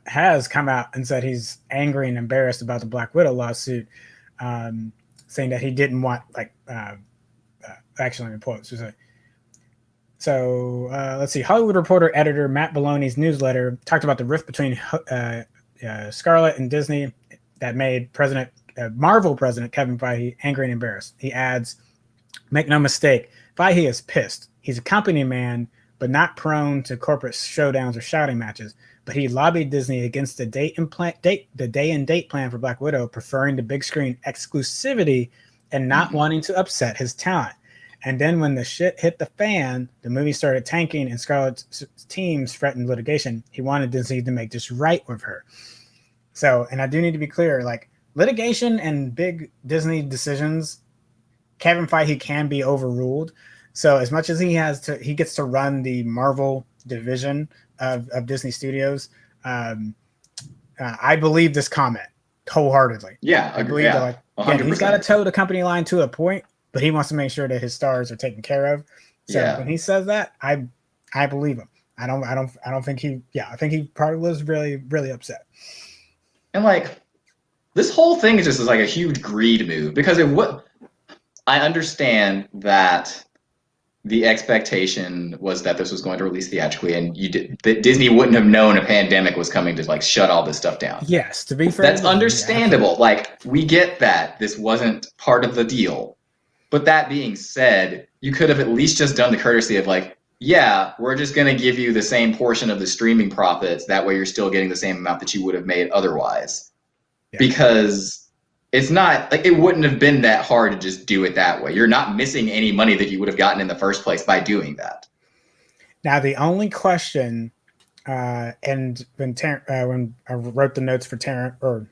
has come out and said he's angry and embarrassed about the Black Widow lawsuit, saying that he didn't want, actually, let me pull it. So let's see. Hollywood Reporter editor Matt Belloni's newsletter talked about the rift between Scarlett and Disney that made Marvel president Kevin Feige angry and embarrassed. He adds, "Make no mistake, Feige is pissed. He's a company man, but not prone to corporate showdowns or shouting matches. But he lobbied Disney against the day and date plan for Black Widow, preferring the big screen exclusivity and not wanting to upset his talent. And then when the shit hit the fan, the movie started tanking and Scarlett's teams threatened litigation. He wanted Disney to make this right with her." So, and I do need to be clear, litigation and big Disney decisions, Kevin Feige can be overruled. So as much as he gets to run the Marvel division of Disney Studios, I believe this comment wholeheartedly. Yeah, I believe that he's got to toe the company line to a point, but he wants to make sure that his stars are taken care of. So when he says that, I believe him. I don't think he. Yeah, I think he probably was really, really upset. And this whole thing is just a huge greed move, because I understand that the expectation was that this was going to release theatrically, and that Disney wouldn't have known a pandemic was coming to shut all this stuff down. Yes, to be fair, that's understandable. We get that this wasn't part of the deal, but that being said, you could have at least just done the courtesy of yeah, we're just going to give you the same portion of the streaming profits. That way you're still getting the same amount that you would have made otherwise. Yeah. Because it's not it wouldn't have been that hard to just do it that way. You're not missing any money that you would have gotten in the first place by doing that. Now, the only question, and when I wrote the notes for Taryn, or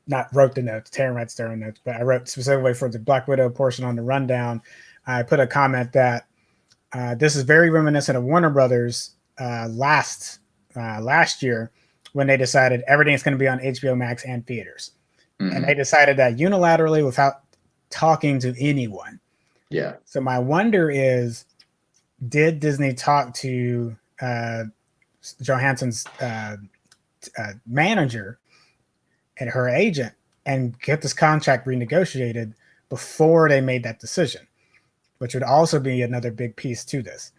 not wrote the notes, Taryn writes their own notes, but I wrote specifically for the Black Widow portion on the rundown, I put a comment that this is very reminiscent of Warner Brothers last year when they decided everything's going to be on HBO Max and theaters. Mm-hmm. And they decided that unilaterally without talking to anyone. Yeah. So my wonder is, did Disney talk to Johansson's manager and her agent and get this contract renegotiated before they made that decision? Which would also be another big piece to this.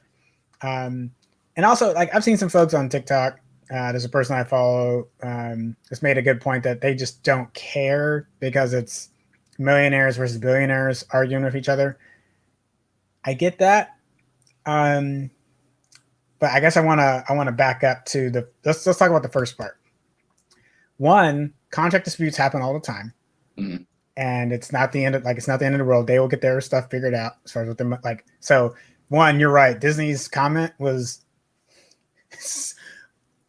And also, I've seen some folks on TikTok, there's a person I follow that's made a good point that they just don't care because it's millionaires versus billionaires arguing with each other. I get that. But I guess I want to back up to let's talk about the first part. One, contract disputes happen all the time. Mm-hmm. And it's not the end of the world. They will get their stuff figured out as far as what them So one, you're right. Disney's comment was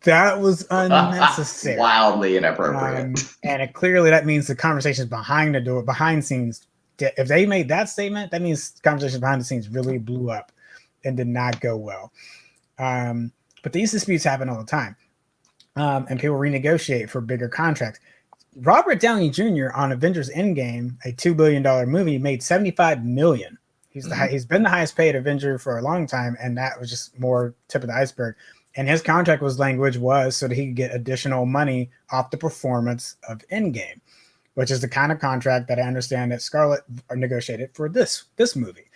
unnecessary, wildly inappropriate, and clearly that means the conversations behind the door, behind scenes. If they made that statement, that means conversations behind the scenes really blew up and did not go well. But these disputes happen all the time, and people renegotiate for bigger contracts. Robert Downey Jr. on Avengers Endgame, a $2 billion movie, made $75 million. He's been the highest paid Avenger for a long time, and that was just more tip of the iceberg. And his contract so that he could get additional money off the performance of Endgame, which is the kind of contract that I understand that Scarlett negotiated for this movie.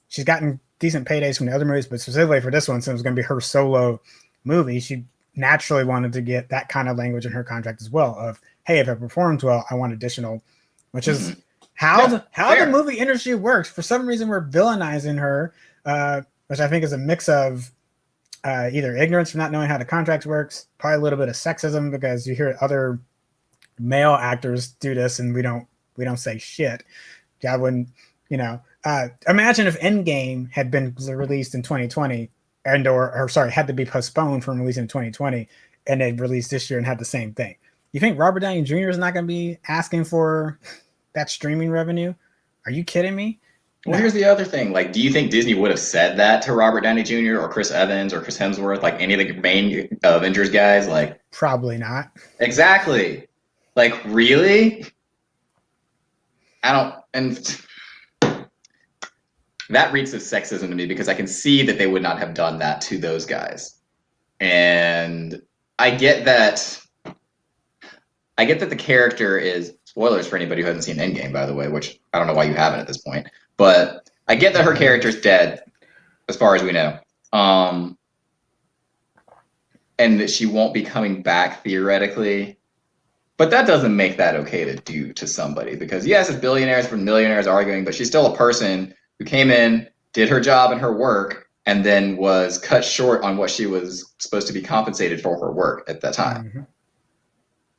She's gotten decent paydays from the other movies, but specifically for this one, since it was going to be her solo movie, she naturally wanted to get that kind of language in her contract as well of, hey, if it performs well, I want additional, which is how the movie industry works. For some reason, we're villainizing her, which I think is a mix of either ignorance from not knowing how the contract works, probably a little bit of sexism because you hear other male actors do this and we don't say shit. Yeah, when imagine if Endgame had been released in 2020 and or sorry had to be postponed from releasing in 2020 and they released this year and had the same thing. You think Robert Downey Jr. is not going to be asking for that streaming revenue? Are you kidding me? Well, here's the other thing. Like, do you think Disney would have said that to Robert Downey Jr. or Chris Evans or Chris Hemsworth, like any of the main Avengers guys? Like, probably not. Exactly. Like, really? I don't, and that reeks of sexism to me because I can see that they would not have done that to those guys. And I get that the character is, spoilers for anybody who hasn't seen Endgame, by the way, which I don't know why you haven't at this point, but I get that her character's dead, as far as we know. And that she won't be coming back theoretically. But that doesn't make that okay to do to somebody because, yes, it's billionaires from millionaires arguing, but she's still a person who came in, did her job and her work, and then was cut short on what she was supposed to be compensated for her work at that time. Mm-hmm.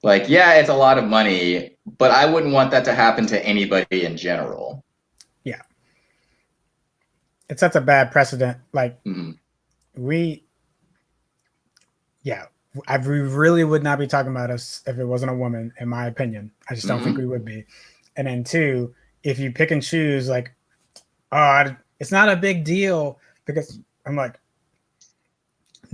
Like, yeah, it's a lot of money, but I wouldn't want that to happen to anybody in general. Yeah. It sets a bad precedent. Like, we really would not be talking about us if it wasn't a woman, in my opinion. I just don't think we would be. And then two, if you pick and choose, like, it's not a big deal because I'm like,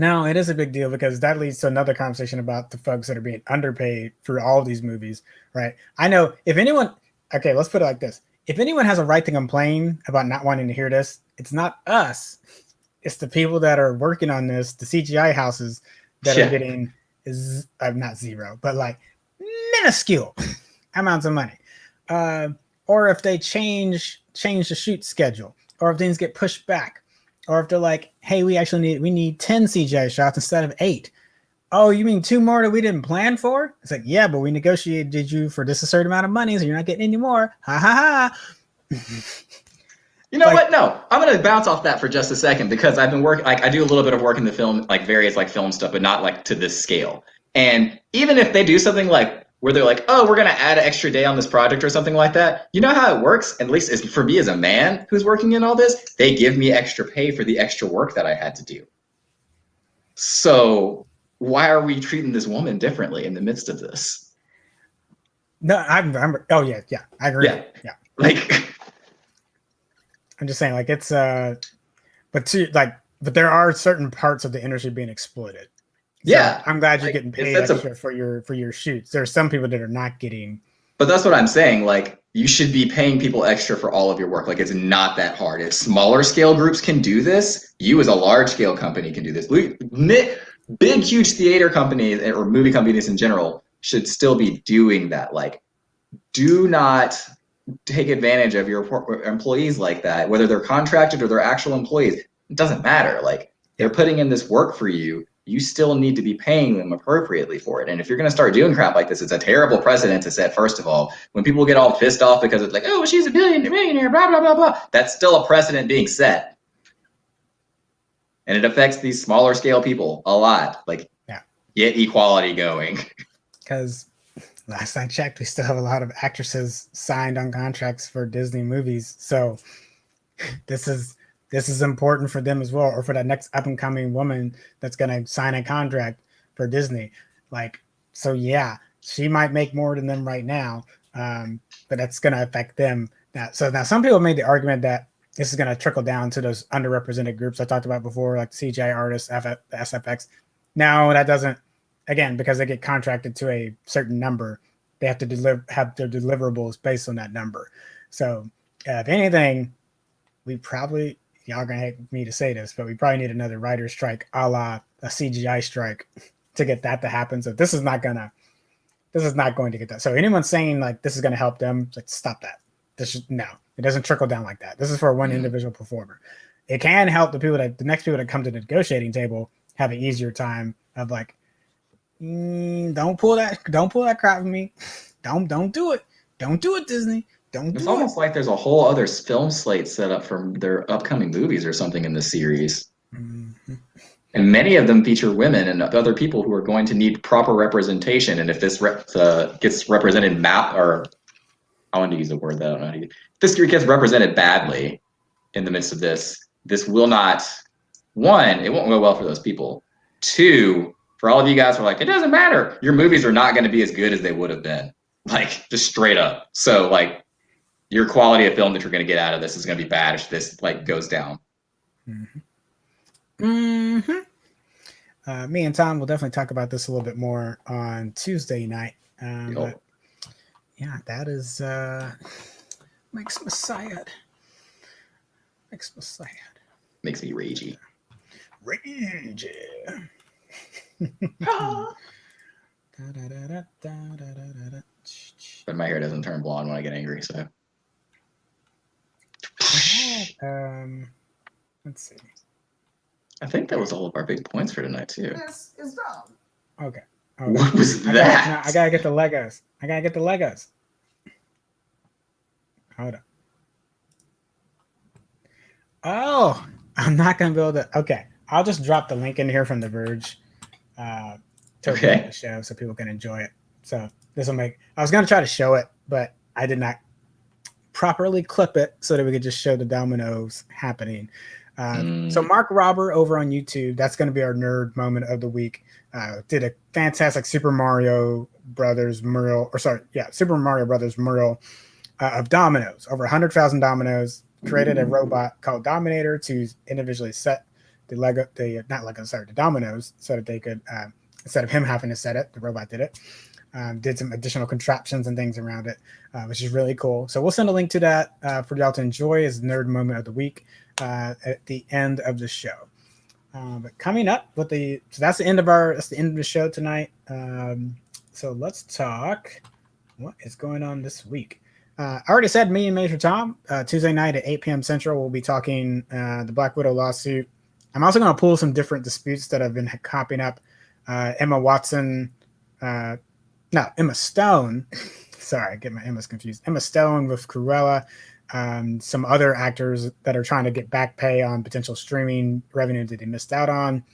no, it is a big deal because that leads to another conversation about the folks that are being underpaid for all of these movies, right? I know if anyone, okay, let's put it like this. If anyone has a right to complain about not wanting to hear this, it's not us. It's the people that are working on this, the CGI houses that are getting not zero, but like minuscule amounts of money. Or if they change the shoot schedule, or if things get pushed back, or if they're like, hey, we need 10 CGI shots instead of 8. Oh, you mean 2 more that we didn't plan for? It's like, yeah, but we negotiated you for this a certain amount of money, so you're not getting any more. Ha ha ha. You know what? No, I'm going to bounce off that for just a second because I've been working, like I do a little bit of work in the film, like various like film stuff, but not like to this scale. And even if they do something like where they're like, oh, we're going to add an extra day on this project or something like that, you know how it works? At least for me as a man who's working in all this, they give me extra pay for the extra work that I had to do. So why are we treating this woman differently in the midst of this? No, I'm oh yeah, I agree. Yeah. Like, I'm just saying, like, it's but there are certain parts of the industry being exploited. So yeah, I'm glad you're getting paid extra for your shoots. There are some people that are not getting. But that's what I'm saying. Like, you should be paying people extra for all of your work. Like, it's not that hard. If smaller scale groups can do this, you as a large scale company can do this. Big, huge theater companies or movie companies in general should still be doing that. Like, do not take advantage of your employees like that, whether they're contracted or they're actual employees. It doesn't matter. Like, they're putting in this work for you. You still need to be paying them appropriately for it. And if you're going to start doing crap like this, it's a terrible precedent to set, first of all. When people get all pissed off because it's like, oh, she's a millionaire, blah, blah, blah, blah. That's still a precedent being set. And it affects these smaller scale people a lot. Like, get equality going. Because last I checked, we still have a lot of actresses signed on contracts for Disney movies. So this is important for them as well, or for that next up and coming woman that's going to sign a contract for Disney. Like, so yeah, she might make more than them right now, but that's going to affect them. Now some people made the argument that this is going to trickle down to those underrepresented groups I talked about before, like CGI artists, the SFX. No, that doesn't. Again, because they get contracted to a certain number, they have to have their deliverables based on that number. So if anything, we probably, y'all are going to hate me to say this, but we probably need another writer's strike a la a CGI strike to get that to happen. So this is not going to get that. So anyone saying like this is going to help them, like, stop that. No, it doesn't trickle down like that. This is for one individual performer. It can help the next people that come to the negotiating table have an easier time of like, don't pull that crap with me. Don't do it. Don't do it, Disney. It's almost like there's a whole other film slate set up for their upcoming movies or something in the series. Mm-hmm. And many of them feature women and other people who are going to need proper representation. And if this gets represented or I want to use a word that I don't know how to use. If this gets represented badly in the midst of this will not, one, it won't go well for those people. Two, for all of you guys who are like, it doesn't matter. Your movies are not going to be as good as they would have been. Like, just straight up. So, like, your quality of film that you're going to get out of this is going to be bad if this, like, goes down. Me and Tom will definitely talk about this a little bit more on Tuesday night. But yeah, that is makes me sad. Makes me sad. Makes me ragey. Ragey. But my hair doesn't turn blonde when I get angry, so. Let's see. I think that was all of our big points for tonight, too. This is dumb. Okay. What was that? I gotta get the Legos. Hold on. Oh, I'm not gonna be able to. Okay, I'll just drop the link in here from The Verge to the show so people can enjoy it. So this will make. I was gonna try to show it, but I did not properly clip it so that we could just show the dominoes happening. So Mark Robber over on YouTube, that's going to be our nerd moment of the week. Did a fantastic Super Mario Brothers mural of dominoes, over 100,000 dominoes. Created a robot called Dominator to individually set the dominoes, so that they could, instead of him having to set it, the robot did it. Did some additional contraptions and things around it, which is really cool. So we'll send a link to that for y'all to enjoy as nerd moment of the week at the end of the show. But coming up with so that's the end of the show tonight. So let's talk what is going on this week. I already said me and Major Tom Tuesday night at 8 p.m. Central. We'll be talking the Black Widow lawsuit. I'm also going to pull some different disputes that have been popping up. Emma Stone. Sorry, I get my Emma's confused. Emma Stone with Cruella. Some other actors that are trying to get back pay on potential streaming revenue that they missed out on.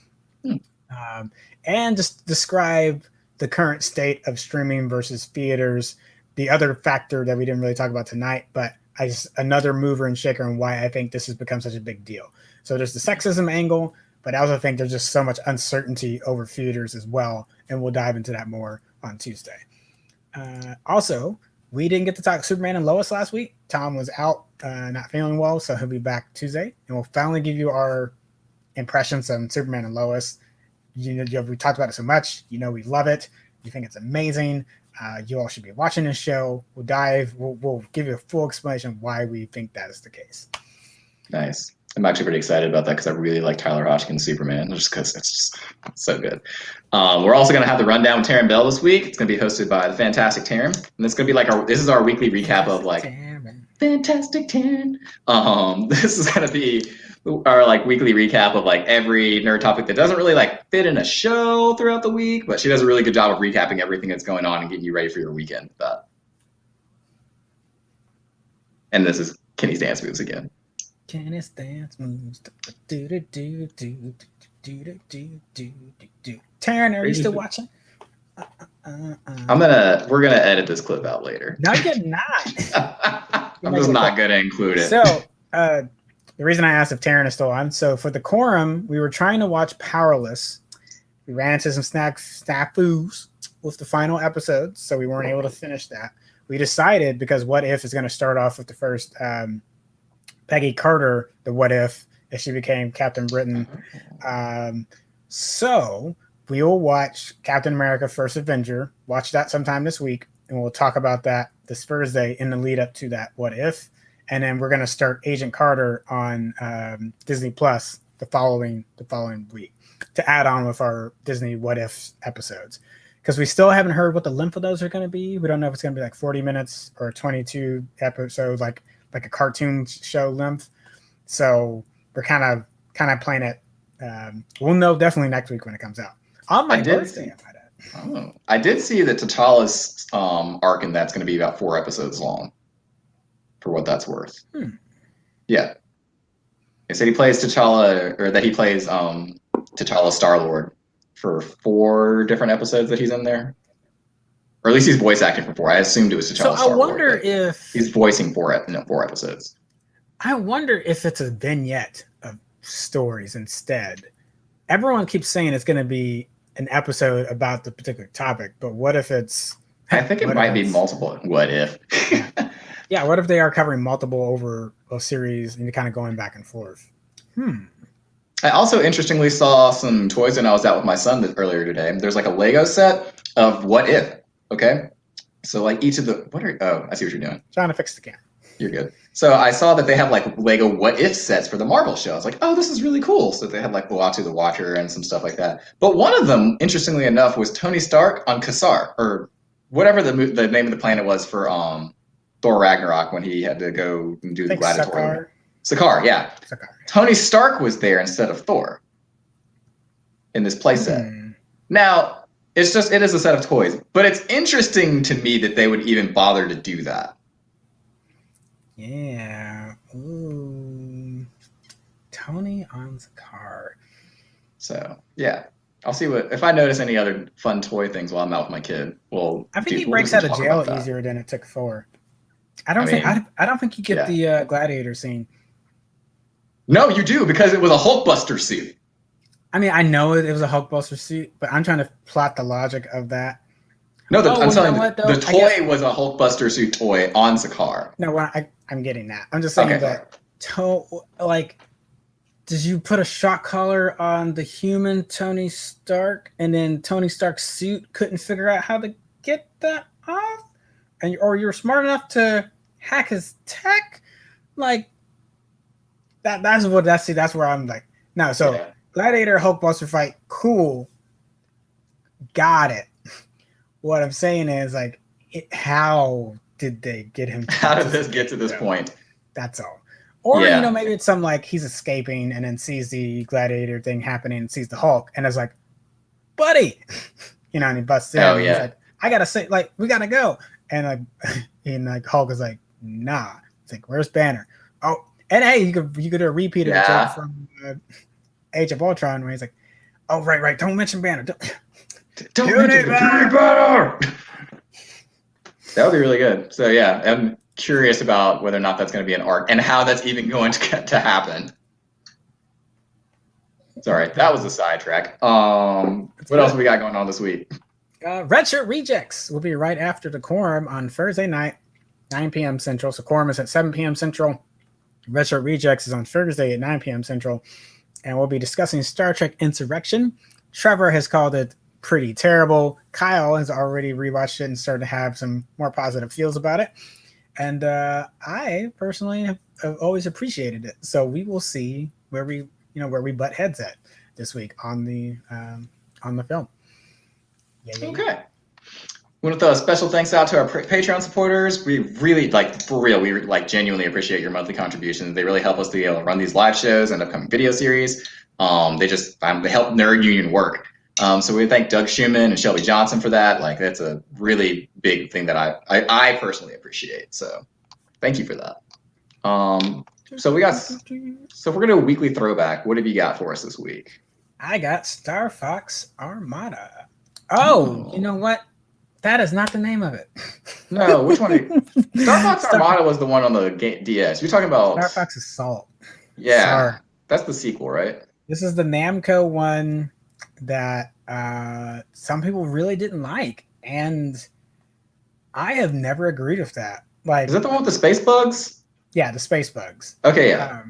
And just describe the current state of streaming versus theaters. The other factor that we didn't really talk about tonight, but another mover and shaker and why I think this has become such a big deal. So there's the sexism angle, but I also think there's just so much uncertainty over theaters as well. And we'll dive into that more on Tuesday. Also, we didn't get to talk Superman and Lois last week. Tom was out, not feeling well, so he'll be back Tuesday. And we'll finally give you our impressions on Superman and Lois. We talked about it so much. We love it. We think it's amazing. You all should be watching this show. We'll give you a full explanation of why we think that is the case. Nice. I'm actually pretty excited about that because I really like Tyler Hoechlin's Superman, just because it's just so good. We're also going to have the rundown with Taryn Bell this week. It's going to be hosted by the fantastic Taryn, and it's going to be like this is our weekly recap of like Fantastic Taryn. This is going to be our like weekly recap of like every nerd topic that doesn't really like fit in a show throughout the week, but she does a really good job of recapping everything that's going on and getting you ready for your weekend with that. And this is Kenny's dance moves again. Kenny's dance moves. Taryn, are you still watching? We're gonna edit this clip out later. No, you're not. I'm just not gonna include it. So, the reason I asked if Taryn is still on, so for the quorum, we were trying to watch Powerless. We ran into some snafus with the final episode, so we weren't able to finish that. We decided, because What If is going to start off with the first Peggy Carter, the What If she became Captain Britain. So we will watch Captain America First Avenger, watch that sometime this week, and we'll talk about that this Thursday in the lead up to that What If. And then we're going to start Agent Carter on Disney Plus the following week to add on with our Disney What If episodes. Because we still haven't heard what the length of those are going to be. We don't know if it's going to be like 40 minutes or 22 episodes, like a cartoon show length. So we're kind of playing it. We'll know definitely next week when it comes out. On my birthday, I did see that T'Challa's arc in that's going to be about 4 episodes long. For what that's worth. Yeah. They said he plays T'Challa, or that he plays T'Challa Star-Lord for 4 different episodes that he's in there. Or at least he's voice acting for 4. I assumed it was T'Challa Star-Lord. So I wonder if he's voicing 4 episodes. I wonder if it's a vignette of stories instead. Everyone keeps saying it's going to be an episode about the particular topic, but what if it's... I think it might be multiple. What if? Yeah, what if they are covering multiple over a series and kind of going back and forth? I also interestingly saw some toys when I was out with my son earlier today. There's like a Lego set of What If, okay? So like each of the... I see what you're doing. Trying to fix the camera. You're good. So I saw that they have like Lego What If sets for the Marvel show. I was like, oh, this is really cool. So they had like Uatu the Watcher and some stuff like that. But one of them, interestingly enough, was Tony Stark on Kassar, or whatever the name of the planet was for Thor Ragnarok when he had to go and do the gladiatorial. Sakaar, yeah. Sakaar. Tony Stark was there instead of Thor in this playset. Now, it is a set of toys, but it's interesting to me that they would even bother to do that. Yeah. Ooh. Tony on Sakaar. So, yeah. I'll see if I notice any other fun toy things while I'm out with my kid. Well, I think he breaks out of jail easier than it took Thor. I don't think you get the gladiator scene. No, you do, because it was a Hulkbuster suit. I mean, I know it was a Hulkbuster suit, but I'm trying to plot the logic of that. No, I'm telling you, the toy was a Hulkbuster suit toy on Sakaar. No, I'm getting that. I'm just saying that, did you put a shock collar on the human Tony Stark, and then Tony Stark's suit couldn't figure out how to get that off? Or you're smart enough to hack his tech? Like, that's where I'm like, no, so yeah. Gladiator Hulkbuster fight, cool. Got it. What I'm saying is, like, how did they get him? How did this get to this point? That's all. Or, maybe it's something like he's escaping and then sees the gladiator thing happening and sees the Hulk and is like, buddy, and he busts in. Oh, yeah. He's like, I got to say, like, we got to go. And Hulk is like, nah. It's like, where's Banner? Oh, and hey, you could have repeated the joke from Age of Ultron where he's like, oh, right. Don't mention Banner. Don't mention Banner. That would be really good. So, yeah, I'm curious about whether or not that's going to be an arc and how that's even going to happen. Sorry, that was a sidetrack. What else we got going on this week? Red Shirt Rejects will be right after the Quorum on Thursday night, 9 p.m. Central. So Quorum is at 7 p.m. Central. Red Shirt Rejects is on Thursday at 9 p.m. Central. And we'll be discussing Star Trek Insurrection. Trevor has called it pretty terrible. Kyle has already rewatched it and started to have some more positive feels about it. And I personally have always appreciated it. So we will see where we butt heads at this week on the film. Yeah. Okay. I want to throw a special thanks out to our Patreon supporters. We really, for real, we genuinely appreciate your monthly contributions. They really help us to be able to run these live shows and upcoming video series. They help Nerd Union work. So we thank Doug Schumann and Shelby Johnson for that. That's a really big thing that I personally appreciate. So thank you for that. So we're gonna do a weekly throwback. What have you got for us this week? I got Star Fox Armada. Oh, you know what? That is not the name of it. No, which one? Star Fox Armada was the one on the DS. You're talking about Star Fox Assault. Yeah, that's the sequel, right? This is the Namco one that some people really didn't like, and I have never agreed with that. Is that the one with the space bugs? Yeah, the space bugs. Okay, yeah.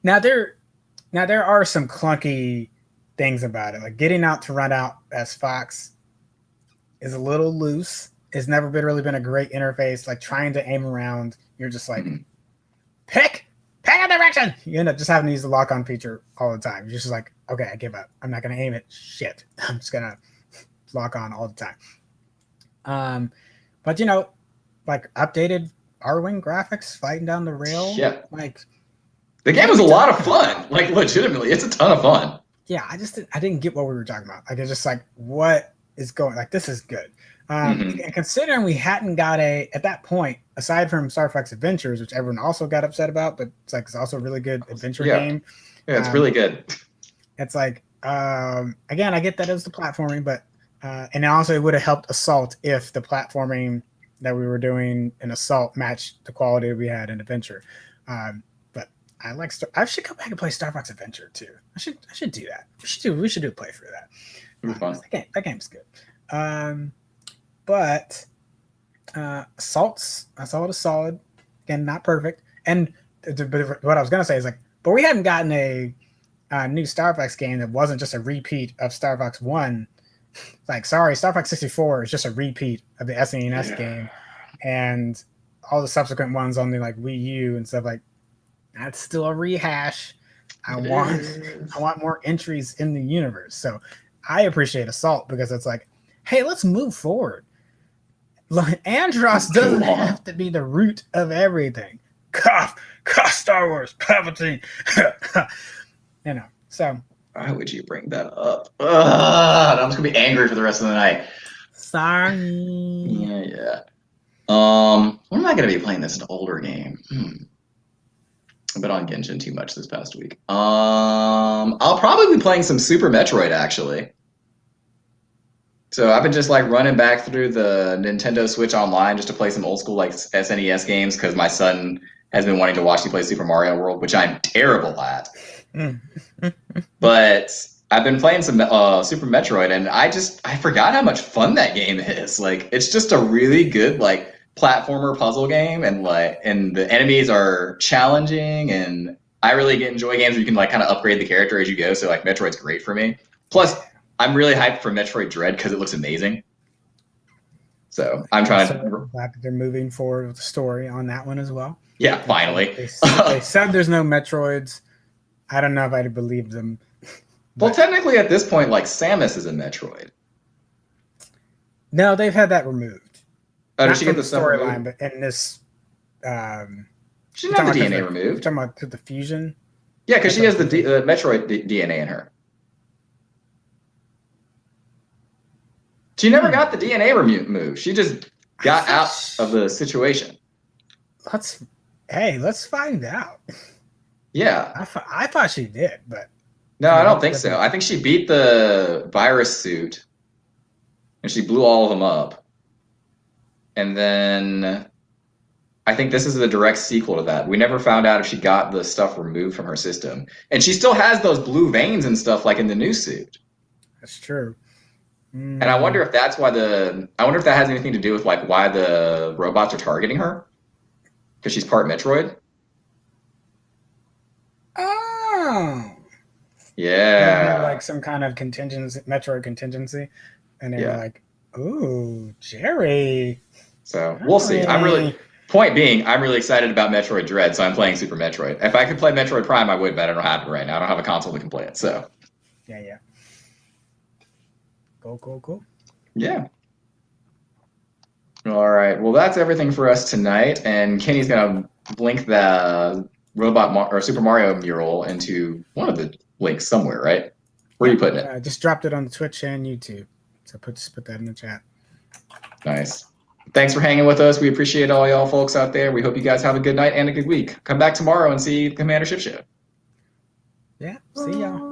Now there are some clunky things about it. Like getting out to run out as Fox is a little loose. It's never really been a great interface. Like trying to aim around, you're just like, pick a direction. You end up just having to use the lock-on feature all the time. You're just like, okay, I give up. I'm not going to aim it. Shit. I'm just going to lock on all the time. But updated R-Wing graphics, fighting down the rail. Yeah. The game was a lot of fun. Legitimately, it's a ton of fun. Yeah, I didn't get what we were talking about. It's just what is going, this is good. And considering we hadn't got at that point, aside from Star Fox Adventures, which everyone also got upset about, but it's also a really good adventure game. Yeah, it's really good. It's Again, I get that as the platforming, but and also it would have helped Assault if the platforming that we were doing in Assault matched the quality we had in Adventure. But I like I should go back and play Star Fox Adventure too. I should do that. We should do a playthrough of that. It'd be fun. That game's good. But Assault is solid. Again, not perfect. And but what I was gonna say is like, but we hadn't gotten a new Star Fox game that wasn't just a repeat of Star Fox 1. Like, sorry, Star Fox 64 is just a repeat of the SNES game, and all the subsequent ones on the like Wii U and stuff, like that's still a rehash. I want more entries in the universe. So I appreciate Assault because it's like, hey, let's move forward. Andros doesn't have to be the root of everything. Cough, Star Wars, Palpatine. So why would you bring that up? I'm just gonna be angry for the rest of the night. Sorry. Yeah. When am I gonna be playing this? An older game. I've been on Genshin too much this past week. I'll probably be playing some Super Metroid actually. So I've been just like running back through the Nintendo Switch Online just to play some old school like SNES games because my son has been wanting to watch me play Super Mario World, which I'm terrible at. But I've been playing some Super Metroid, and I forgot how much fun that game is. Like, it's just a really good like platformer puzzle game, and the enemies are challenging, and I really enjoy games where you can like kind of upgrade the character as you go. So like Metroid's great for me. Plus, I'm really hyped for Metroid Dread because it looks amazing. So I'm trying to. Glad that they're moving forward with the story on that one as well. Yeah, finally. They said there's no Metroids. I don't know if I'd believe them. Well, technically, at this point, like Samus is a Metroid. No, they've had that removed. Oh, did she get the storyline? But in this, she didn't have the DNA removed. You're talking about the fusion. Yeah, because she has the Metroid DNA in her. She never got the DNA removed. She just got out of the situation. Let's find out. Yeah. I thought she did, but no, I don't think so. I think she beat the virus suit and she blew all of them up. And then I think this is the direct sequel to that. We never found out if she got the stuff removed from her system. And she still has those blue veins and stuff like in the new suit. That's true. And I wonder if that's why I wonder if that has anything to do with like why the robots are targeting her. Because she's part Metroid. Oh. Yeah. Like some kind of Metroid contingency. And they were like, ooh, Jerry. So we'll see. Point being, I'm really excited about Metroid Dread, so I'm playing Super Metroid. If I could play Metroid Prime, I would, but I don't have it right now. I don't have a console that can play it, so. Yeah. Cool. Yeah. All right. Well, that's everything for us tonight, and Kenny's going to link the Super Mario mural into one of the links somewhere, right? Where are you putting it? I just dropped it on Twitch and YouTube. So just put that in the chat. Nice. Thanks for hanging with us. We appreciate all y'all folks out there. We hope you guys have a good night and a good week. Come back tomorrow and see Commander Ship Show. Yeah. See y'all.